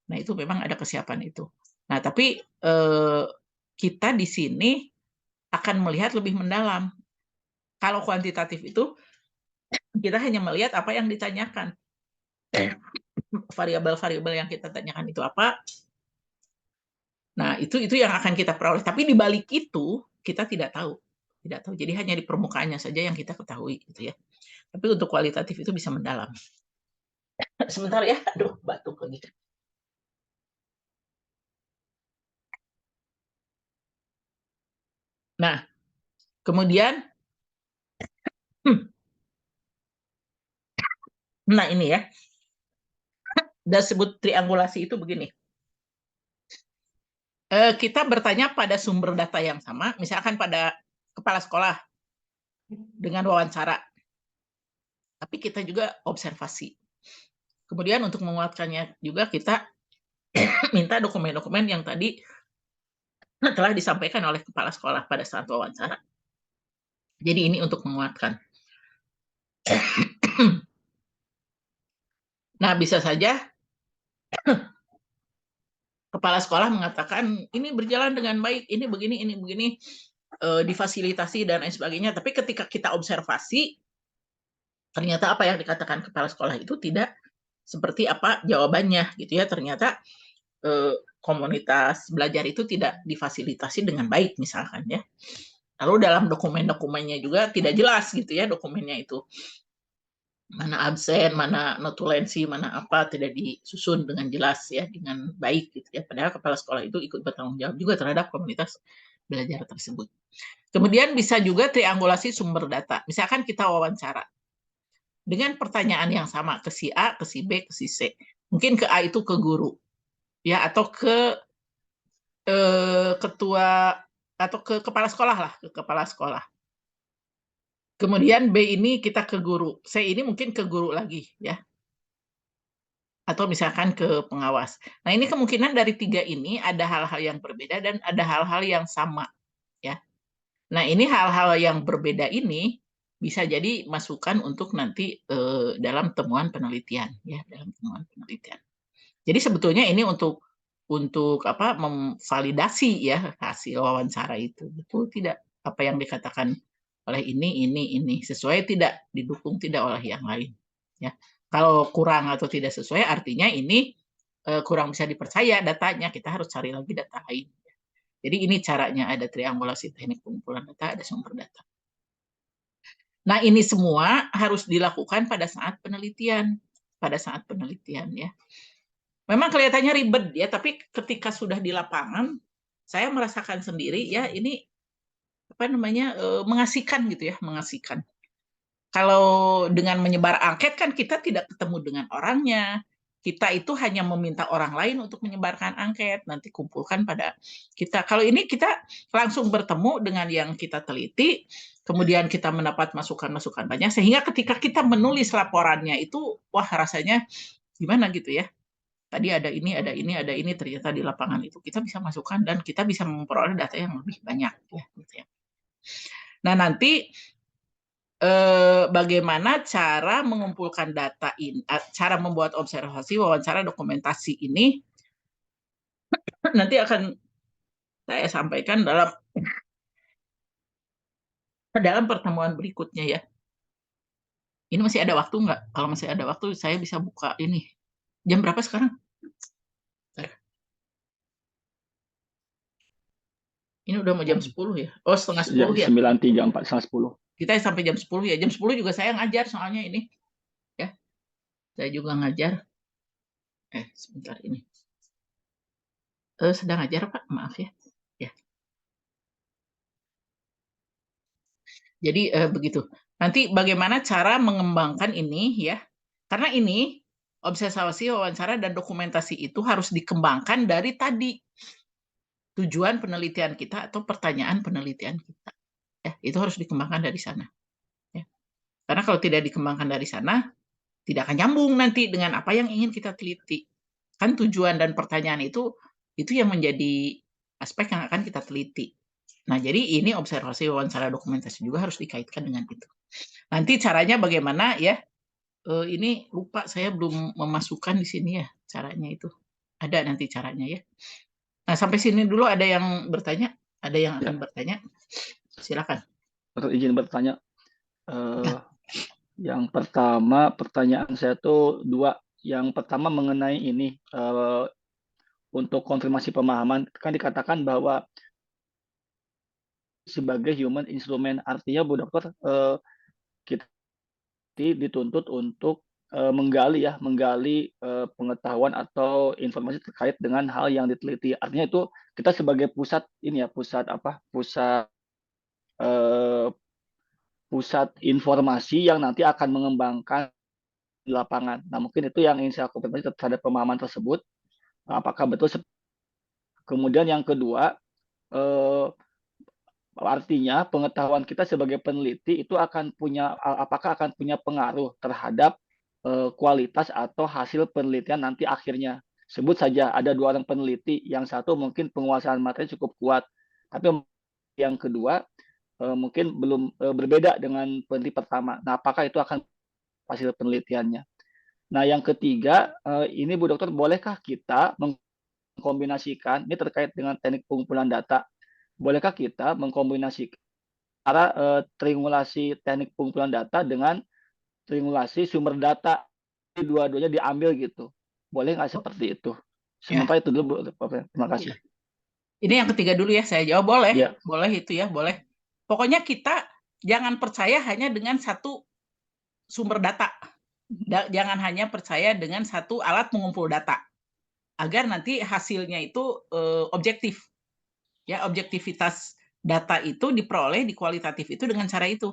Nah, itu memang ada kesiapan itu. Nah, tapi kita di sini akan melihat lebih mendalam. Kalau kuantitatif itu kita hanya melihat apa yang ditanyakan. Variabel-variabel yang kita tanyakan itu apa? Nah, itu yang akan kita peroleh. Tapi di balik itu kita tidak tahu. Jadi hanya di permukaannya saja yang kita ketahui gitu ya. Tapi untuk kualitatif itu bisa mendalam. Sebentar ya, aduh batuk lagi. Nah, kemudian nah ini ya. Dan sebut triangulasi itu begini. Kita bertanya pada sumber data yang sama, misalkan pada kepala sekolah dengan wawancara. Tapi kita juga observasi. Kemudian untuk menguatkannya juga kita minta dokumen-dokumen yang tadi telah disampaikan oleh kepala sekolah pada saat wawancara. Jadi ini untuk menguatkan. Nah, bisa saja kepala sekolah mengatakan ini berjalan dengan baik, ini begini, difasilitasi dan lain sebagainya. Tapi ketika kita observasi, ternyata apa yang dikatakan kepala sekolah itu tidak seperti apa jawabannya, gitu ya. Ternyata komunitas belajar itu tidak difasilitasi dengan baik, misalkan ya. Lalu dalam dokumen-dokumennya juga tidak jelas, gitu ya, dokumennya itu. Mana absen, mana notulensi, mana apa, tidak disusun dengan jelas ya, dengan baik gitu ya. Padahal kepala sekolah itu ikut bertanggung jawab juga terhadap komunitas belajar tersebut. Kemudian bisa juga triangulasi sumber data. Misalkan kita wawancara dengan pertanyaan yang sama ke si A, ke si B, ke si C. Mungkin ke A itu ke guru ya, atau ke ketua atau ke kepala sekolah lah, ke kepala sekolah. Kemudian B ini kita ke guru, C ini mungkin ke guru lagi ya, atau misalkan ke pengawas. Nah, ini kemungkinan dari 3 ini ada hal-hal yang berbeda dan ada hal-hal yang sama ya. Nah, ini hal-hal yang berbeda ini bisa jadi masukan untuk nanti dalam temuan penelitian ya, dalam temuan penelitian. Jadi sebetulnya ini untuk apa, memvalidasi ya hasil wawancara itu. Betul tidak apa yang dikatakan oleh ini sesuai tidak, didukung tidak oleh yang lain ya. Kalau kurang atau tidak sesuai artinya ini kurang bisa dipercaya datanya, kita harus cari lagi data lain. Jadi ini caranya, ada triangulasi teknik pengumpulan data, ada sumber data. Nah, ini semua harus dilakukan pada saat penelitian. Ya. Memang kelihatannya ribet ya, tapi ketika sudah di lapangan, saya merasakan sendiri ya ini mengasihkan gitu ya, mengasihkan. Kalau dengan menyebar angket kan kita tidak ketemu dengan orangnya. Kita itu hanya meminta orang lain untuk menyebarkan angket, nanti kumpulkan pada kita. Kalau ini kita langsung bertemu dengan yang kita teliti, kemudian kita mendapat masukan-masukan banyak, sehingga ketika kita menulis laporannya itu, wah rasanya gimana gitu ya. Tadi ada ini, ternyata di lapangan itu kita bisa masukkan dan kita bisa memperoleh data yang lebih banyak. Ya, gitu ya. Nah, nanti bagaimana cara mengumpulkan data ini, cara membuat observasi, wawancara, dokumentasi ini nanti akan saya sampaikan dalam pertemuan berikutnya ya. Ini masih ada waktu nggak? Kalau masih ada waktu, saya bisa buka ini. Jam berapa sekarang? Ini udah mau jam 10 ya? Oh, setengah 10 ya? 9.34, setengah 10. Kita sampai jam 10 ya. Jam 10 juga saya ngajar soalnya ini. Ya, saya juga ngajar. Sebentar ini. Sedang ngajar, Pak. Maaf ya. Ya. Jadi begitu. Nanti bagaimana cara mengembangkan ini ya? Karena ini observasi, wawancara, dan dokumentasi itu harus dikembangkan dari tadi tujuan penelitian kita atau pertanyaan penelitian kita. Ya, itu harus dikembangkan dari sana. Ya. Karena kalau tidak dikembangkan dari sana, tidak akan nyambung nanti dengan apa yang ingin kita teliti. Kan tujuan dan pertanyaan itu yang menjadi aspek yang akan kita teliti. Nah, jadi ini observasi, wawancara, dokumentasi juga harus dikaitkan dengan itu. Nanti caranya bagaimana ya? Ini lupa saya belum memasukkan di sini ya caranya itu. Ada nanti caranya ya. Nah, sampai sini dulu ada yang bertanya? Ada yang akan bertanya? Silakan. Izin bertanya. Yang pertama, pertanyaan saya tuh dua. Yang pertama mengenai ini, untuk konfirmasi pemahaman, kan dikatakan bahwa sebagai human instrument, artinya Bu Dokter, kita dituntut untuk menggali pengetahuan atau informasi terkait dengan hal yang diteliti. Artinya itu kita sebagai pusat pusat informasi yang nanti akan mengembangkan di lapangan. Nah, mungkin itu yang ingin saya konfirmasi terhadap pemahaman tersebut. Apakah betul? Kemudian yang kedua, artinya pengetahuan kita sebagai peneliti itu apakah akan punya pengaruh terhadap kualitas atau hasil penelitian nanti akhirnya. Sebut saja ada 2 orang peneliti, yang satu mungkin penguasaan materi cukup kuat, tapi yang kedua mungkin belum berbeda dengan peneliti pertama. Nah, apakah itu akan hasil penelitiannya? Nah, yang ketiga, ini Bu Dokter, bolehkah kita mengkombinasikan, ini terkait dengan teknik pengumpulan data, bolehkah kita mengkombinasikan triangulasi teknik pengumpulan data dengan triangulasi sumber data, dua-duanya diambil gitu? Boleh nggak seperti itu? Sementara itu dulu, Bu. Terima kasih. Ini yang ketiga dulu ya, saya jawab. Boleh, Ya. Boleh itu ya, boleh. Pokoknya kita jangan percaya hanya dengan satu sumber data. Jangan hanya percaya dengan satu alat mengumpul data. Agar nanti hasilnya itu objektif. Ya, objektivitas data itu diperoleh di kualitatif itu dengan cara itu.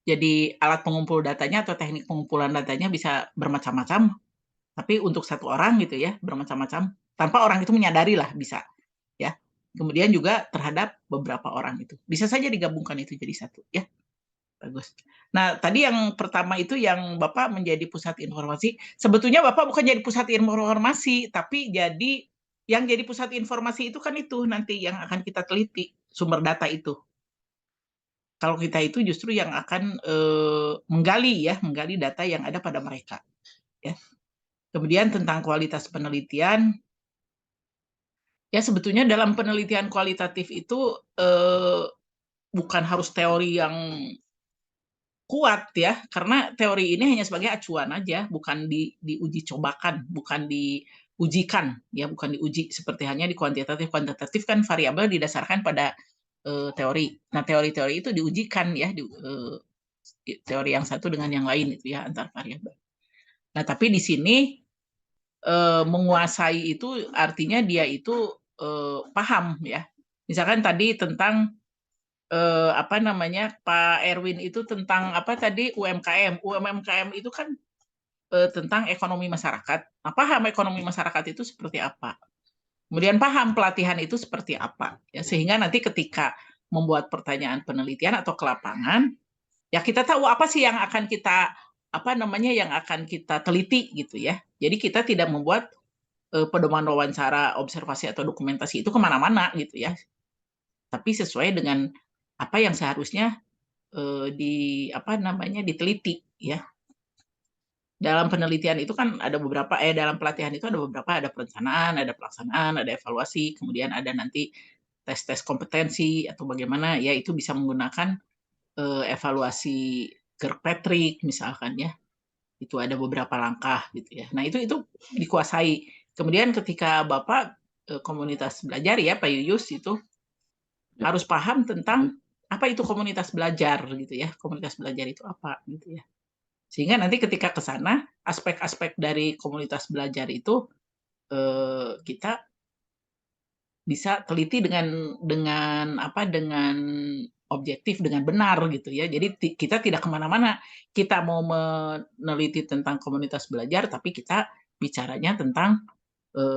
Jadi alat pengumpul datanya atau teknik pengumpulan datanya bisa bermacam-macam. Tapi untuk satu orang gitu ya, bermacam-macam. Tanpa orang itu menyadari lah bisa. Ya. Kemudian juga terhadap beberapa orang itu. Bisa saja digabungkan itu jadi satu. Ya. Bagus. Nah, tadi yang pertama itu yang Bapak menjadi pusat informasi. Sebetulnya Bapak bukan jadi pusat informasi, tapi yang jadi pusat informasi itu kan itu nanti yang akan kita teliti, sumber data itu. Kalau kita itu justru yang akan menggali data yang ada pada mereka. Ya. Kemudian tentang kualitas penelitian, ya sebetulnya dalam penelitian kualitatif itu bukan harus teori yang kuat karena teori ini hanya sebagai acuan aja, bukan diuji cobakan, bukan diujikan, ya bukan diuji seperti hanya di kuantitatif. Kuantitatif kan variabel didasarkan pada teori. Nah, teori-teori itu diujikan ya, teori yang satu dengan yang lain itu ya, antar variabel. Nah, tapi di sini menguasai itu artinya dia itu paham ya. Misalkan tadi tentang apa namanya, Pak Erwin itu tentang apa tadi, UMKM. UMKM itu kan tentang ekonomi masyarakat. Nah, paham ekonomi masyarakat itu seperti apa. Kemudian paham pelatihan itu seperti apa. Ya, sehingga nanti ketika membuat pertanyaan penelitian atau ke lapangan, ya kita tahu apa sih yang akan kita apa namanya yang akan kita teliti gitu ya. Jadi kita tidak membuat pedoman wawancara, observasi atau dokumentasi itu kemana-mana gitu ya. Tapi sesuai dengan apa yang seharusnya di apa namanya diteliti ya. Dalam penelitian itu kan ada beberapa dalam pelatihan itu ada beberapa, ada perencanaan, ada pelaksanaan, ada evaluasi, kemudian ada nanti tes-tes kompetensi atau bagaimana ya, itu bisa menggunakan evaluasi Kirkpatrick misalkan ya. Itu ada beberapa langkah gitu ya. Nah, itu dikuasai. Kemudian ketika Bapak komunitas belajar ya Pak Yuyus itu harus paham tentang apa itu komunitas belajar gitu ya. Komunitas belajar itu apa gitu ya. Sehingga nanti ketika ke sana, aspek-aspek dari komunitas belajar itu kita bisa teliti dengan apa, dengan objektif, dengan benar gitu ya. Jadi kita tidak kemana-mana. Kita mau meneliti tentang komunitas belajar, tapi kita bicaranya tentang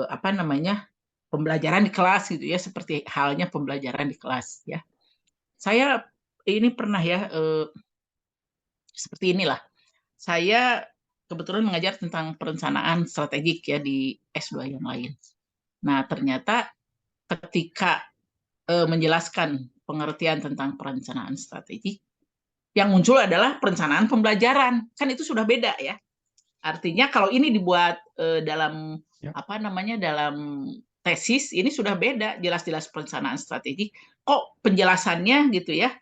apa namanya, pembelajaran di kelas gitu ya, seperti halnya pembelajaran di kelas ya. Saya ini pernah ya seperti inilah. Saya kebetulan mengajar tentang perencanaan strategik ya di S2 yang lain. Nah, ternyata ketika menjelaskan pengertian tentang perencanaan strategik, yang muncul adalah perencanaan pembelajaran. Kan itu sudah beda ya. Artinya kalau ini dibuat dalam apa namanya, dalam tesis, ini sudah beda, jelas-jelas perencanaan strategik. Kok penjelasannya gitu ya,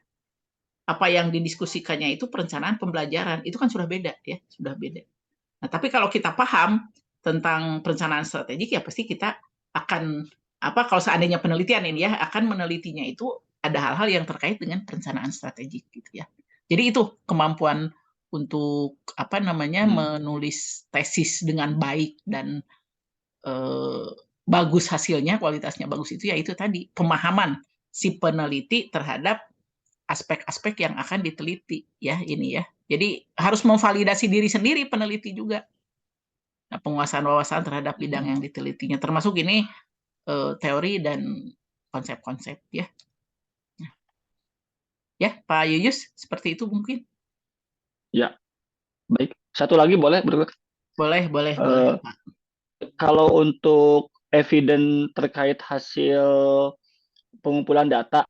apa yang didiskusikannya itu perencanaan pembelajaran, itu kan sudah beda ya, sudah beda. Nah, tapi kalau kita paham tentang perencanaan strategik, ya pasti kita akan apa, kalau seandainya penelitian ini ya, akan menelitinya itu ada hal-hal yang terkait dengan perencanaan strategik gitu ya. Jadi itu kemampuan untuk apa namanya, menulis tesis dengan baik dan bagus hasilnya, kualitasnya bagus itu ya itu tadi, pemahaman si peneliti terhadap aspek-aspek yang akan diteliti ya ini ya. Jadi harus memvalidasi diri sendiri peneliti juga. Nah, penguasaan wawasan terhadap bidang yang ditelitinya, termasuk ini teori dan konsep-konsep ya. Nah, ya Pak Yuyus seperti itu mungkin. Ya, baik. Satu lagi boleh, Bro? Boleh boleh. Pak. Kalau untuk evidence terkait hasil pengumpulan data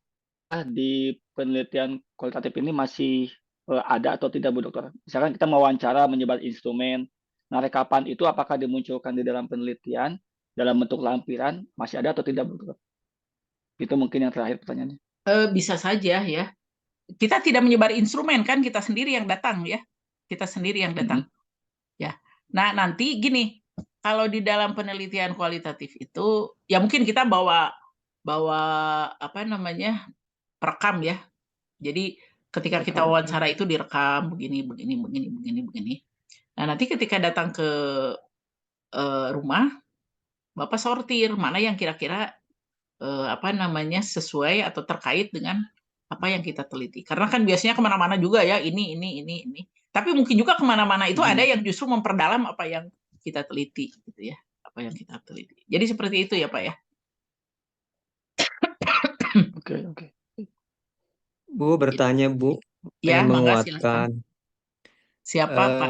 di penelitian kualitatif ini masih ada atau tidak, Bu Dokter? Misalkan kita mewawancara menyebar instrumen, nah rekapan itu apakah dimunculkan di dalam penelitian dalam bentuk lampiran, masih ada atau tidak, Bu Dokter? Itu mungkin yang terakhir pertanyaannya. Bisa saja ya. Kita tidak menyebar instrumen kan, kita sendiri yang datang ya. Kita sendiri yang datang. Ya. Nah, nanti gini, kalau di dalam penelitian kualitatif itu ya mungkin kita bawa apa namanya, perekam ya. Jadi ketika kita wawancara itu direkam begini. Nah, nanti ketika datang ke rumah, Bapak sortir mana yang kira-kira apa namanya, sesuai atau terkait dengan apa yang kita teliti. Karena kan biasanya kemana-mana juga ya, ini. Tapi mungkin juga kemana-mana itu ada yang justru memperdalam apa yang kita teliti, gitu ya. Apa yang kita teliti. Jadi seperti itu ya Pak ya. Oke. Bu, bertanya Bu, Ya, pengen mangga menguatkan. silakan. Siapa Pak?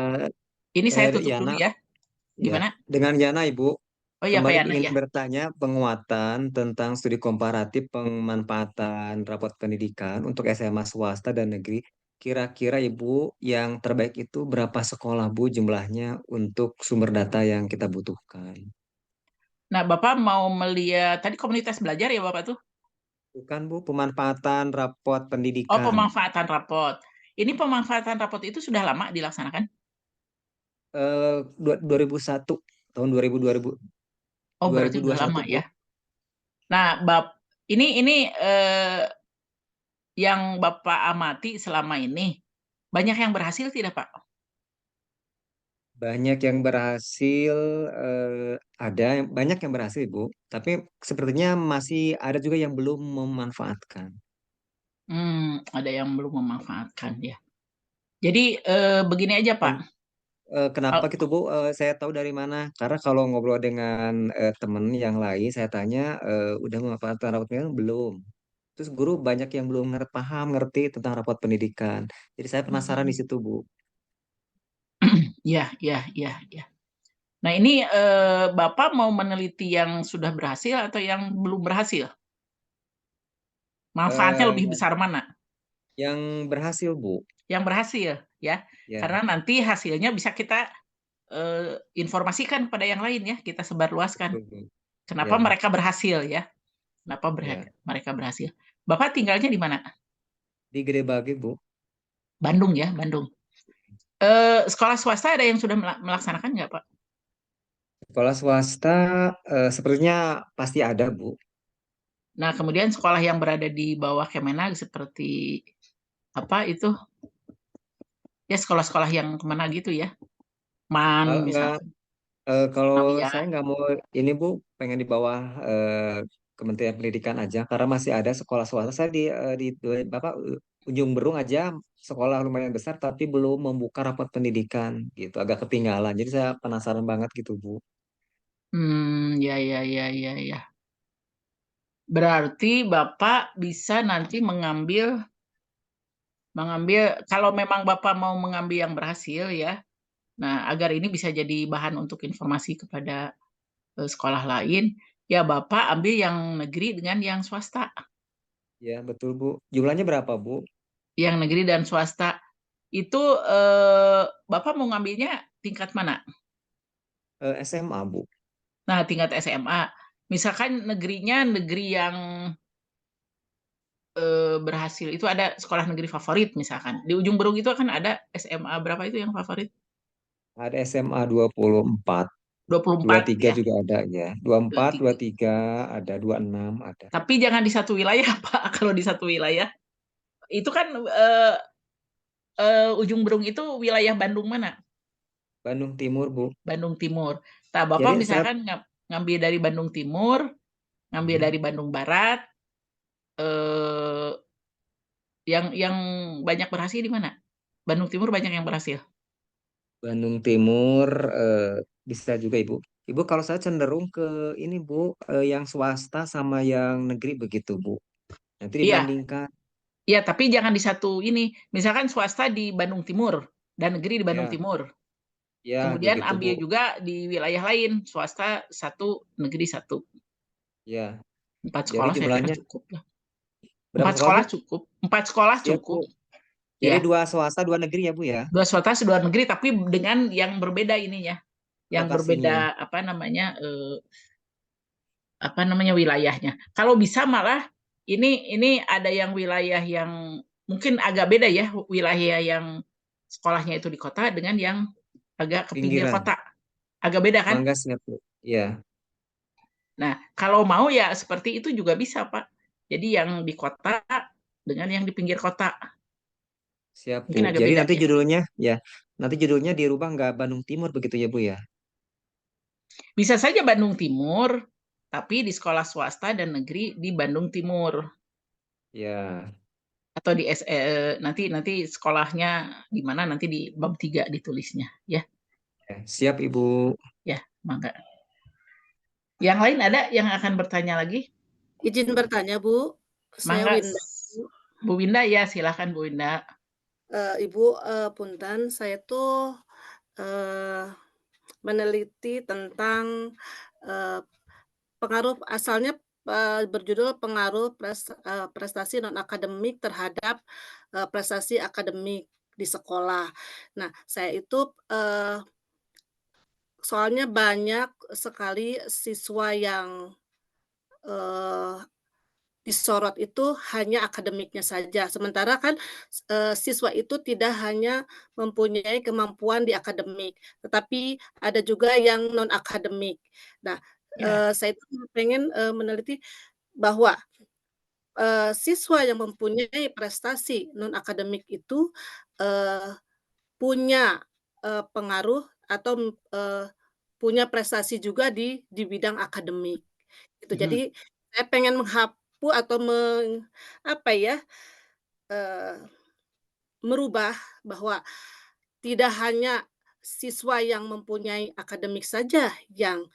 Ini saya tutup dulu ya. Gimana? Dengan Yana Ibu, Oh iya Pak kembali Yana ingin ya. bertanya penguatan tentang studi komparatif pemanfaatan rapot pendidikan untuk SMA swasta dan negeri. Kira-kira Ibu yang terbaik itu berapa sekolah Bu jumlahnya untuk sumber data yang kita butuhkan? Nah, Bapak mau melihat tadi komunitas belajar ya Bapak tuh? Bukan Bu, pemanfaatan rapot Oh, pendidikan. pemanfaatan rapot. Ini pemanfaatan rapot itu sudah lama dilaksanakan? 2001, tahun 2000. Oh, berarti udah 2021, lama Bu. ya. Nah, ini yang Bapak amati selama ini, banyak yang berhasil tidak, Pak? Banyak yang berhasil, banyak yang berhasil, Bu. Tapi sepertinya masih ada juga yang belum memanfaatkan. Ada yang belum memanfaatkan ya. Jadi begini aja, Pak. Dan kenapa Al- gitu, Bu? Saya tahu dari mana? Karena kalau ngobrol dengan teman yang lain, saya tanya, udah memanfaatkan rapot pendidikan belum? Terus guru banyak yang belum paham, ngerti tentang rapot pendidikan. Jadi saya penasaran di situ, Bu. Ya, ya, ya, ya. Nah, ini Bapak mau meneliti yang sudah berhasil atau yang belum berhasil? Manfaatnya lebih Eh, besar mana? yang berhasil, Bu. Yang berhasil, ya. Ya, Karena nanti hasilnya bisa kita informasikan kepada yang lain ya, kita sebarluaskan. betul, Bu. Kenapa Ya, mereka berhasil ya? Kenapa ya. mereka berhasil? Bapak tinggalnya di mana? Di Gede Bage, Bu. Bandung ya, Bandung. Sekolah swasta ada yang sudah melaksanakan nggak, Pak? Sekolah swasta sepertinya pasti ada, Bu. Nah, kemudian sekolah yang berada di bawah Kemenag seperti apa itu? Ya sekolah-sekolah yang kemana gitu ya, Kalau MAN nggak, misalkan, kalau Mawia. saya nggak mau ini, Bu, pengen di bawah Kementerian Pendidikan aja, karena masih ada sekolah swasta. Saya di Bapak Ujung Berung aja sekolah lumayan besar, tapi belum membuka rapot pendidikan gitu, agak ketinggalan. Jadi saya penasaran banget gitu, Bu. Ya, ya, ya, ya, ya. Berarti Bapak bisa nanti mengambil kalau memang Bapak mau mengambil yang berhasil ya. Nah, agar ini bisa jadi bahan untuk informasi kepada sekolah lain, ya Bapak ambil yang negeri dengan yang swasta. Ya, betul, Bu. Jumlahnya berapa, Bu? Yang negeri dan swasta itu Bapak mau ngambilnya tingkat mana? SMA, Bu. Nah, tingkat SMA. Misalkan negerinya negeri yang berhasil itu ada sekolah negeri favorit misalkan. Di Ujung Berung itu kan ada SMA berapa itu yang favorit? Ada SMA 24, 24 23 ya. juga ada ya. 24, 23. 23 ada, 26 ada. Tapi jangan di satu wilayah, Pak. Kalau di satu wilayah itu kan Ujung Berung itu wilayah Bandung mana? Bandung Timur, Bu. Bandung Timur. Nah, Bapak Jadi saya misalkan ngambil dari Bandung Timur, ngambil dari Bandung Barat, eh, yang banyak berhasil di mana? Bandung Timur banyak yang berhasil. Bandung Timur bisa juga, Ibu. Ibu, kalau saya cenderung ke ini, Bu, yang swasta sama yang negeri begitu, Bu. Nanti Iya, dibandingkan. iya, tapi jangan di satu ini. Misalkan swasta di Bandung Timur dan negeri di Bandung Ya, Timur. ya Kemudian begitu, Bu. ambil juga di wilayah lain, swasta satu, negeri satu. Ya. 4 Jadi sekolah saya kira jumlahnya cukup lah. berapa 4 sekolah, Bu? sekolah cukup. 4 sekolah Siap, Bu. cukup. Jadi Ya, 2 swasta, 2 negeri ya, Bu ya, 2 swasta, 2 negeri, tapi dengan yang berbeda ininya. Yang lokasinya. berbeda apa namanya wilayahnya. Kalau bisa malah ini ada yang wilayah yang mungkin agak beda ya, wilayah yang sekolahnya itu di kota dengan yang agak ke pinggir Pinggiran. kota. Agak beda kan? Mangga siap, Bu. Ya, Nah, kalau mau ya seperti itu juga bisa, Pak. Jadi yang di kota dengan yang di pinggir kota. siap, Bu. Mungkin agak Jadi beda nanti ya. judulnya, ya, nanti judulnya dirubah nggak Bandung Timur begitu ya, Bu ya? Bisa saja Bandung Timur, tapi di sekolah swasta dan negeri di Bandung Timur. Ya, Atau nanti sekolahnya di mana nanti di bab 3 ditulisnya ya. ya. Siap, Ibu. Ya, mangga. Yang lain ada yang akan bertanya lagi? Izin bertanya, Bu. Saya Mangga. Winda. Bu Winda ya, silakan Bu Winda. Ibu, punten, saya tuh meneliti tentang pengaruh asalnya berjudul pengaruh prestasi non akademik terhadap prestasi akademik di sekolah. Nah, saya itu soalnya banyak sekali siswa yang eh, disorot itu hanya akademiknya saja. Sementara kan siswa itu tidak hanya mempunyai kemampuan di akademik, tetapi ada juga yang non akademik. Nah, Ya. Saya itu pengen meneliti bahwa siswa yang mempunyai prestasi non akademik itu punya pengaruh atau punya prestasi juga di bidang akademik. Gitu. Mhm. Jadi saya pengen menghapus atau apa ya, eee, merubah bahwa tidak hanya siswa yang mempunyai akademik saja yang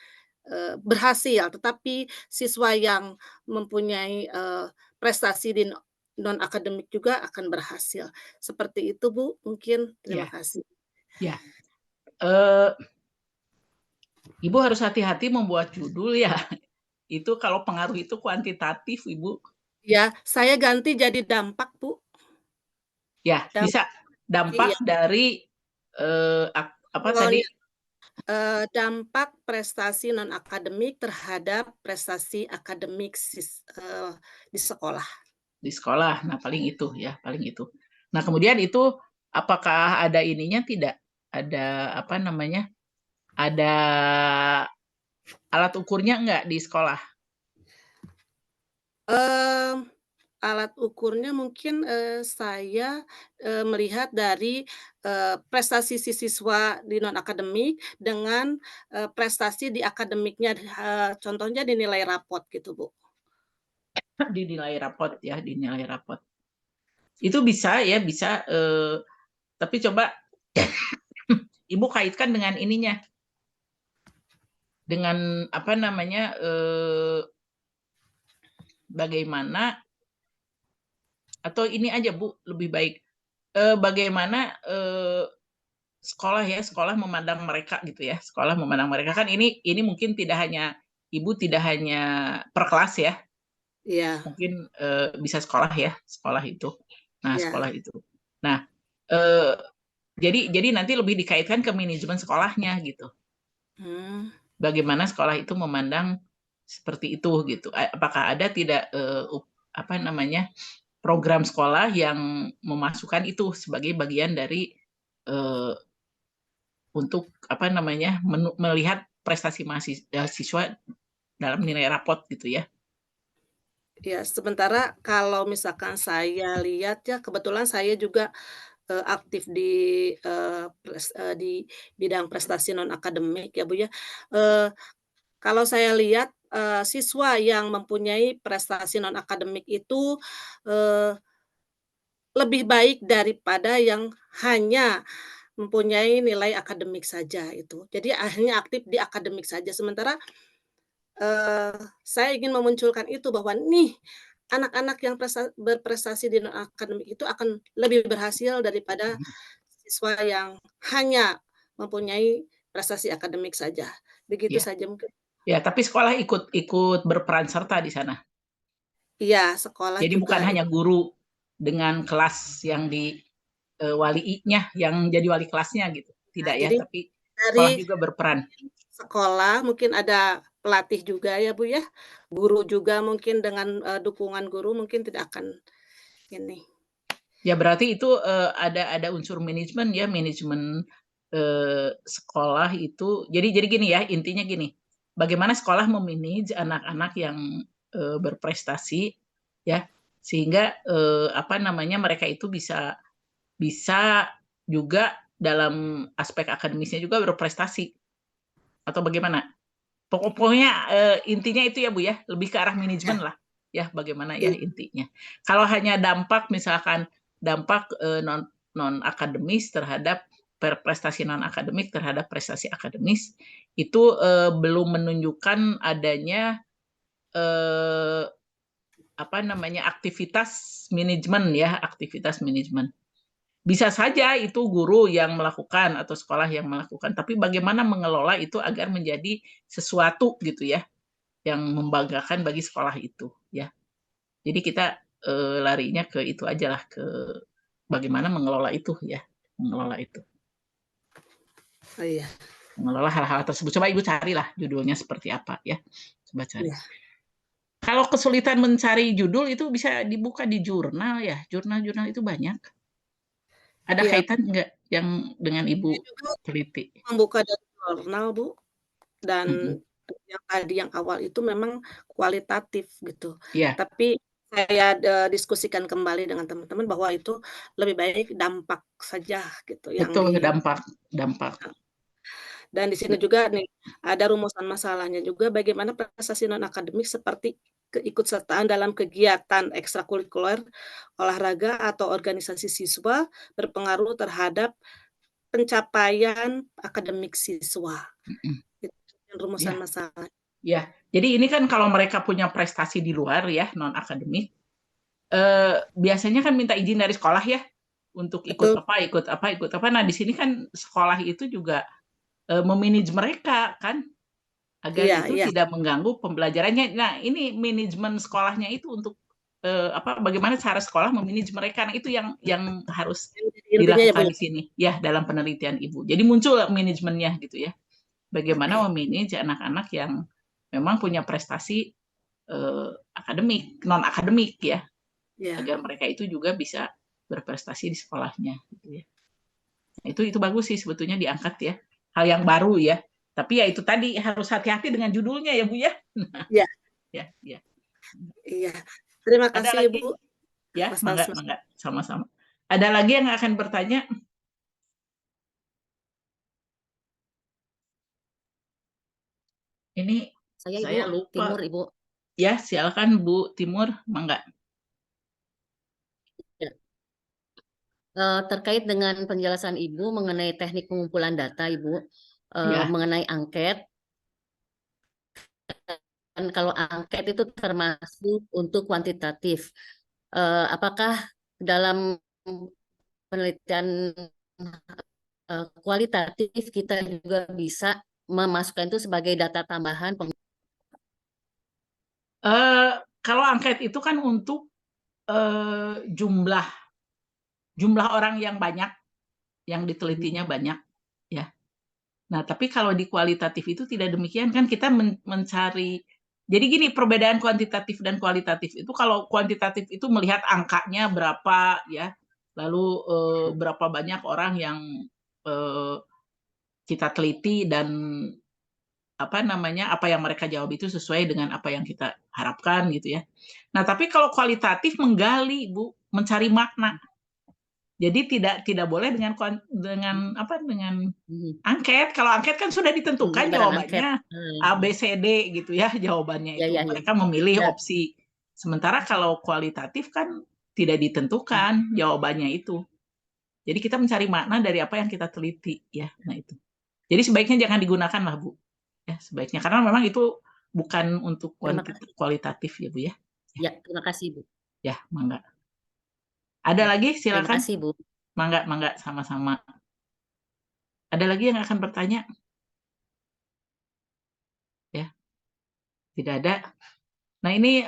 berhasil, tetapi siswa yang mempunyai prestasi di non akademik juga akan berhasil. Seperti itu, Bu, mungkin. Terima Ya, kasih. ya. Eee, Ibu harus hati-hati membuat judul ya. Itu kalau pengaruh itu kuantitatif, Ibu. Ya, saya ganti jadi dampak, Bu. Ya, Dampak, bisa dampak iya. dari apa tadi? Dampak prestasi non akademik terhadap prestasi akademik di sekolah. Di sekolah. Nah, paling itu ya, paling itu. Nah, kemudian itu apakah ada ininya tidak? Ada apa namanya? Ada alat ukurnya enggak di sekolah? Alat ukurnya mungkin saya melihat dari prestasi si siswa di non akademik dengan prestasi di akademiknya, contohnya di nilai rapot gitu, Bu. Dinilai rapot ya, dinilai rapot. Itu bisa ya, bisa tapi coba Ibu kaitkan dengan ininya. Dengan apa namanya? Bagaimana atau ini aja Bu, lebih baik bagaimana sekolah ya, sekolah memandang mereka gitu ya. Sekolah memandang mereka kan ini mungkin tidak hanya Ibu tidak hanya per kelas ya. Iya, Mungkin bisa sekolah ya, sekolah itu. Nah, iya. sekolah itu. Nah, eh, jadi nanti lebih dikaitkan ke manajemen sekolahnya gitu. Mmm, Bagaimana sekolah itu memandang seperti itu gitu. Apakah ada tidak apa namanya program sekolah yang memasukkan itu sebagai bagian dari untuk apa namanya melihat prestasi mahasiswa dalam nilai rapot gitu ya. ya, sementara kalau misalkan saya lihat ya, kebetulan saya juga aktif di bidang prestasi non akademik ya, Bu, ya. Eee, Kalau saya lihat siswa yang mempunyai prestasi non akademik itu eee, lebih baik daripada yang hanya mempunyai nilai akademik saja itu. Jadi hanya aktif di akademik saja. Sementara saya ingin memunculkan itu bahwa nih, anak-anak yang berprestasi di non akademik itu akan lebih berhasil daripada siswa yang hanya mempunyai prestasi akademik saja. Begitu Ya, saja mungkin. ya tapi sekolah ikut ikut berperan serta di sana. Iya, sekolah Jadi juga bukan hanya guru dengan kelas yang walinya yang jadi wali kelasnya gitu. Tidak ya, jadi tapi sekolah dari juga berperan. sekolah mungkin ada pelatih juga ya, Bu, ya. Guru juga mungkin dengan dukungan guru mungkin tidak akan ini. Ya berarti itu ada unsur manajemen ya, manajemen sekolah itu. Jadi gini ya, intinya gini. Bagaimana sekolah memanage anak-anak yang berprestasi ya, sehingga apa namanya mereka itu bisa bisa juga dalam aspek akademisnya juga berprestasi atau bagaimana? Pokoknya intinya itu ya Bu ya, lebih ke arah manajemen lah ya, bagaimana ya Iya, intinya. Kalau hanya dampak misalkan dampak non akademis terhadap prestasi non akademik terhadap prestasi akademis itu belum menunjukkan adanya apa namanya aktivitas manajemen ya, aktivitas manajemen. Bisa saja itu guru yang melakukan atau sekolah yang melakukan, tapi bagaimana mengelola itu agar menjadi sesuatu gitu ya, yang membanggakan bagi sekolah itu ya. Jadi kita larinya ke itu aja lah, ke bagaimana mengelola itu ya, mengelola itu. oh iya, Mengelola hal-hal tersebut. Coba Ibu carilah judulnya seperti apa ya. Coba cari. iya, Kalau kesulitan mencari judul itu bisa dibuka di jurnal ya. Jurnal-jurnal itu banyak. Ada iya. kaitan enggak yang dengan Ibu Saya juga teliti? membuka dari jurnal, Bu, dan Mhm. yang tadi yang awal itu memang kualitatif gitu. Iya, Tapi saya diskusikan kembali dengan teman-teman bahwa itu lebih baik dampak saja gitu yang betul, dampak. dan di sini juga nih ada rumusan masalahnya juga bagaimana prestasi non akademik seperti keikutsertaan dalam kegiatan ekstrakurikuler, olahraga atau organisasi siswa berpengaruh terhadap pencapaian akademik siswa. Mhm. Itu rumusan Iya. masalah. Ya, jadi ini kan kalau mereka punya prestasi di luar ya, non akademik, biasanya kan minta izin dari sekolah ya untuk ikut Betul. apa. Nah, di sini kan sekolah itu juga memanage mereka kan agar Iya, itu iya. tidak mengganggu pembelajarannya. Nah, ini manajemen sekolahnya itu untuk bagaimana cara sekolah memanage mereka. Nah, itu yang harus Yang jadi intinya ya, Bu. dilakukan di sini ya dalam penelitian Ibu. Jadi muncul manajemennya gitu ya. Bagaimana memanage anak-anak yang memang punya prestasi akademik, non akademik ya, Ya. agar mereka itu juga bisa berprestasi di sekolahnya gitu ya. Nah, itu bagus sih sebetulnya diangkat ya. Hal yang baru ya. Tapi ya itu tadi harus hati-hati dengan judulnya ya, Bu ya. Ya. Ya. Iya. Terima Ada kasih, lagi? Bu. Ya, Mas mangga, Basmas. sama-sama. Ada lagi yang akan bertanya? Ini Saya saya Ibu lupa. Timur, Ibu. Ya, silakan Bu Timur, mangga. Ya. Terkait dengan penjelasan Ibu mengenai teknik pengumpulan data, Ibu, Ya. mengenai angket, dan kalau angket itu termasuk untuk kuantitatif, apakah dalam penelitian kualitatif kita juga bisa memasukkan itu sebagai data tambahan? Kalau angket itu kan untuk jumlah orang yang banyak, yang ditelitinya banyak, ya. Nah, tapi kalau di kualitatif itu tidak demikian kan kita mencari. Jadi gini, perbedaan kuantitatif dan kualitatif itu kalau kuantitatif itu melihat angkanya berapa ya, lalu berapa banyak orang yang kita teliti dan apa yang mereka jawab itu sesuai dengan apa yang kita harapkan gitu ya. Nah, tapi kalau kualitatif menggali, Bu, mencari makna. Jadi tidak boleh dengan angket. Kalau angket kan sudah ditentukan jawabannya A, B, C, D gitu ya jawabannya itu. Mereka memilih opsi. Sementara kalau kualitatif kan tidak ditentukan jawabannya itu. Jadi kita mencari makna dari apa yang kita teliti ya. Nah itu. Jadi sebaiknya jangan digunakan lah, Bu. Ya, sebaiknya karena memang itu bukan untuk kualitatif ya, Bu ya. Ya, terima kasih, Bu. Ya, mangga. Ada lagi silakan. Terima kasih, Bu. Mangga sama-sama. Ada lagi yang akan bertanya? Ya. Tidak ada. Nah, ini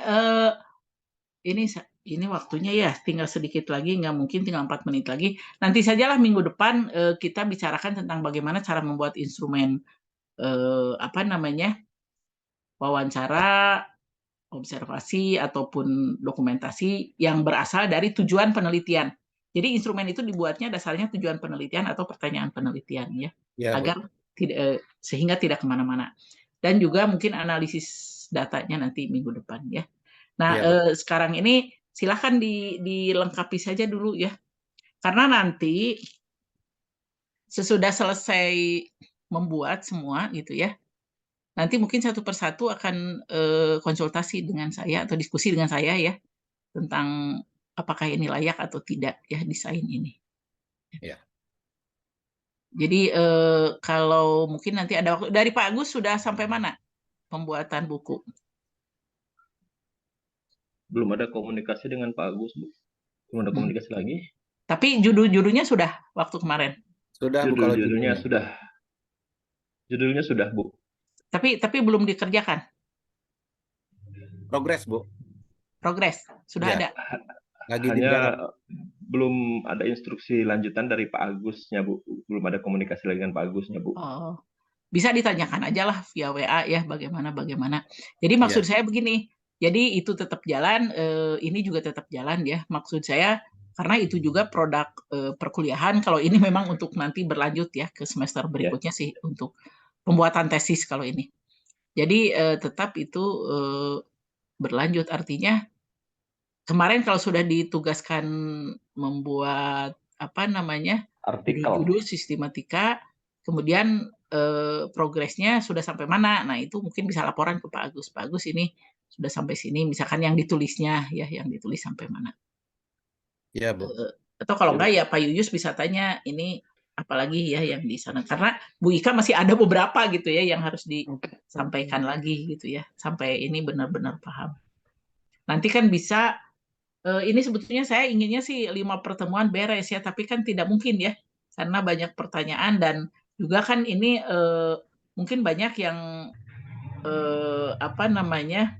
waktunya ya, tinggal sedikit lagi, nggak mungkin tinggal 4 menit lagi. Nanti sajalah minggu depan kita bicarakan tentang bagaimana cara membuat instrumen wawancara, observasi ataupun dokumentasi yang berasal dari tujuan penelitian. Jadi instrumen itu dibuatnya dasarnya tujuan penelitian atau pertanyaan penelitian ya, agar sehingga tidak kemana-mana. Dan juga mungkin analisis datanya nanti minggu depan ya. Nah sekarang ini silahkan dilengkapi saja dulu ya, karena nanti sesudah selesai membuat semua gitu ya. Nanti mungkin satu persatu akan konsultasi dengan saya atau diskusi dengan saya ya tentang apakah ini layak atau tidak ya desain ini. Ya. Jadi kalau mungkin nanti ada waktu dari Pak Agus sudah sampai mana pembuatan buku? Belum ada komunikasi dengan Pak Agus, Bu. Belum ada komunikasi lagi. Tapi judul-judulnya sudah waktu kemarin. Sudah, Bu, kalau judulnya sudah, Bu. Tapi belum dikerjakan. Progres, Bu. Progres sudah ada. Hanya belum ada instruksi lanjutan dari Pak Agusnya, Bu. Belum ada komunikasi lagi dengan Pak Agusnya, Bu. Oh, bisa ditanyakan aja lah via WA ya bagaimana. Jadi maksud saya begini. Jadi itu tetap jalan, ini juga tetap jalan ya. Maksud saya karena itu juga produk perkuliahan. Kalau ini memang untuk nanti berlanjut ya ke semester berikutnya sih untuk pembuatan tesis kalau ini. Jadi tetap itu berlanjut, artinya kemarin kalau sudah ditugaskan membuat apa namanya Artikel. judul sistematika, kemudian progresnya sudah sampai mana, nah itu mungkin bisa laporan ke Pak Agus. Pak Agus ini sudah sampai sini, misalkan yang ditulisnya ya, yang ditulis sampai mana. Iya, Bu. Atau kalau enggak ya Pak Yuyus bisa tanya ini apalagi ya yang di sana, karena Bu Ika masih ada beberapa gitu ya yang harus disampaikan lagi gitu ya, sampai ini benar-benar paham. Nanti kan bisa ini sebetulnya saya inginnya sih 5 pertemuan beres ya, tapi kan tidak mungkin ya, karena banyak pertanyaan dan juga kan ini mungkin banyak yang apa namanya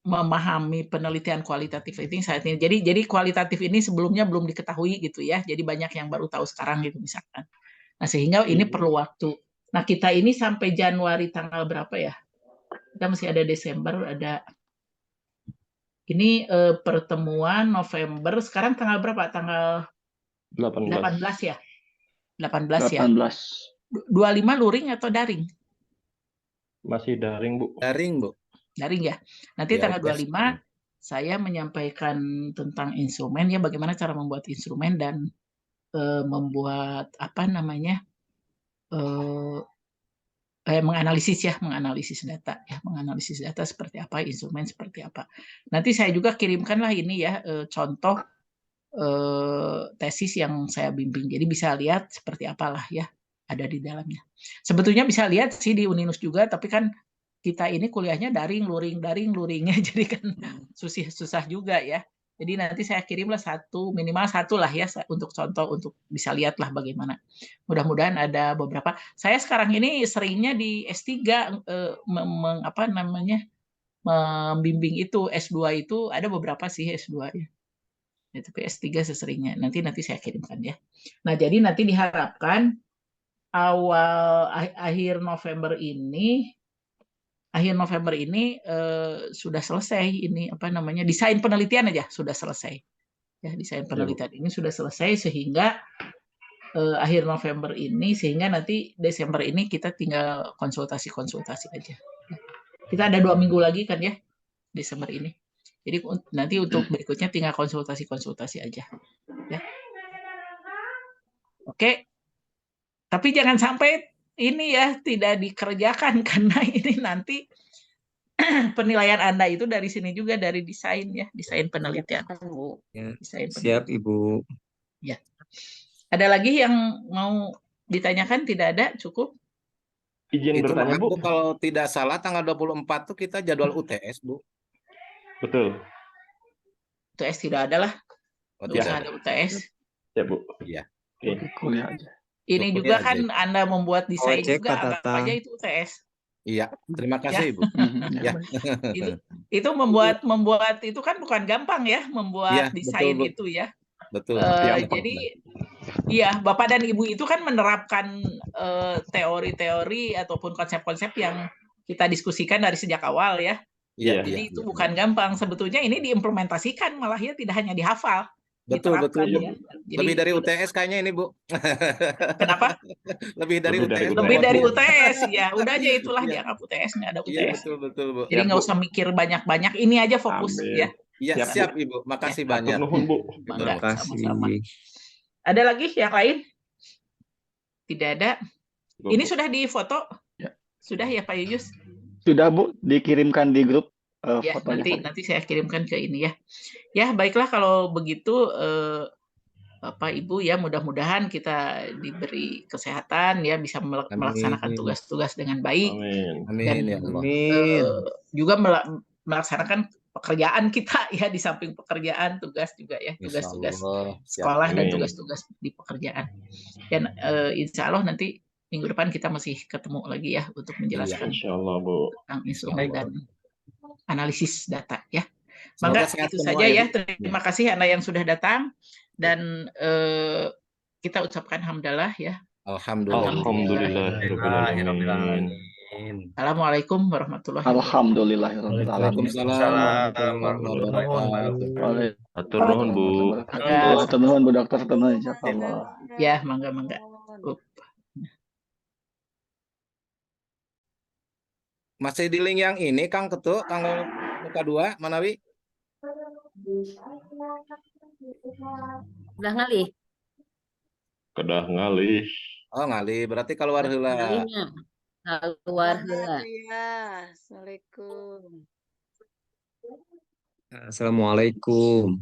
memahami penelitian kualitatif ini saat ini. Jadi kualitatif ini sebelumnya belum diketahui gitu ya. Jadi banyak yang baru tahu sekarang gitu misalkan. Nah, sehingga ini perlu waktu. Nah, kita ini sampai Januari tanggal berapa ya? Kita masih ada Desember, ada ini pertemuan November. Sekarang tanggal berapa? Tanggal 18 ya? 18 ya? 25 luring atau daring? Masih daring, Bu. Daring, Bu. Daring ya. Nanti Ya, tanggal 25 saya menyampaikan tentang instrumen ya, bagaimana cara membuat instrumen dan membuat apa namanya menganalisis data ya, menganalisis data seperti apa, instrumen seperti apa. Nanti saya juga kirimkanlah ini ya contoh tesis yang saya bimbing. Jadi bisa lihat seperti apalah ya ada di dalamnya. Sebetulnya bisa lihat sih di Uninus juga, tapi kan kita ini kuliahnya daring luring ya, jadi kan susah juga ya. Jadi nanti saya kirimlah minimal satu lah ya untuk contoh, untuk bisa lihatlah bagaimana. Mudah-mudahan ada beberapa. Saya sekarang ini seringnya di S3 membimbing itu, S2 itu ada beberapa sih S2 ya. Tapi S3 seseringnya. Nanti saya kirimkan ya. Nah, jadi nanti diharapkan akhir November ini sudah selesai ini apa namanya desain penelitian aja sudah selesai ya, desain penelitian ini sudah selesai sehingga akhir November ini, sehingga nanti Desember ini kita tinggal konsultasi aja. Kita ada 2 minggu lagi kan ya Desember ini, jadi nanti untuk berikutnya tinggal konsultasi aja ya. Oke, tapi jangan sampai ini ya tidak dikerjakan, karena ini nanti penilaian Anda itu dari sini juga, dari desain ya, desain penelitian. Ya, Desain siap, penelitian. Ibu. Ya. Ada lagi yang mau ditanyakan? Tidak ada, cukup. Izin Itu bertanya, maaf, Bu. Bu, kalau tidak salah tanggal 24 tuh kita jadwal UTS, Bu. Betul. UTS tidak ada lah. Oh, Tidak usah ada UTS. Ya, Bu. Iya. Oke. Kuliah aja. Ini Cukup juga ya, kan Anda membuat desain cek, juga, Pak anggap Tatang. aja itu UTS. Iya, terima kasih, Ibu. Ya. Itu membuat itu kan bukan gampang ya, membuat Iya, desain betul, Bu. itu ya. Betul. Jadi iya, Bapak dan Ibu itu kan menerapkan teori-teori ataupun konsep-konsep yang kita diskusikan dari sejak awal ya. Iya. Jadi itu bukan gampang. Sebetulnya ini diimplementasikan malah ya, tidak hanya dihafal. Betul, diterapkan betul, Bu. ya. Jadi, Lebih dari UTS kayaknya ini, Bu. Kenapa? Lebih dari UTS. Lebih dari UTS ya. Udah aja itulah dianggap UTS, nggak ada Iya, UTS. betul, Bu. Jadi Ya, nggak Bu. usah mikir banyak-banyak. Ini aja fokus Amin. ya. Iya, Siap, siap, Ibu. Makasih Ya, banyak. Atur nuhun, Bu. Bangga, Terima sama-sama. kasih. Ada lagi yang lain? Tidak ada. Bu. Ini sudah difoto? Ya. Sudah ya Pak Yuyus? Sudah, Bu, dikirimkan di grup Ya, fotonya. nanti saya kirimkan ke ini ya. Ya, baiklah kalau begitu Bapak Ibu ya, mudah-mudahan kita diberi kesehatan ya, bisa melaksanakan tugas-tugas dengan baik. Amin. Dan Ya Allah. juga melaksanakan pekerjaan kita ya, di samping pekerjaan tugas juga ya, tugas-tugas sekolah dan tugas-tugas di pekerjaan. Dan insya Allah nanti minggu depan kita masih ketemu lagi ya untuk menjelaskan Insya Allah, Bu. tentang instrumen dan analisis data ya. Semoga Maka sehat itu semua, saja ya. Ibu. Terima kasih Anda yang sudah datang, dan kita ucapkan hamdalah ya. Alhamdulillahirrahmanirrahim. Assalamualaikum warahmatullahi wabarakatuh. Alhamdulillahirrahmanirrahim. Atur nuhun, Bu. Atur nuhun, Bu Dokter. Atur nuhun, insyaallah. Ya, mangga. Masih di link yang ini, Kang Ketua, tanggal muka 2, Manawi? Udah ngalih. Kedah ngalih. Oh, ngalih. Berarti keluar heula. Ngalihnya. Keluar heula. Ya, Assalamualaikum. Assalamualaikum.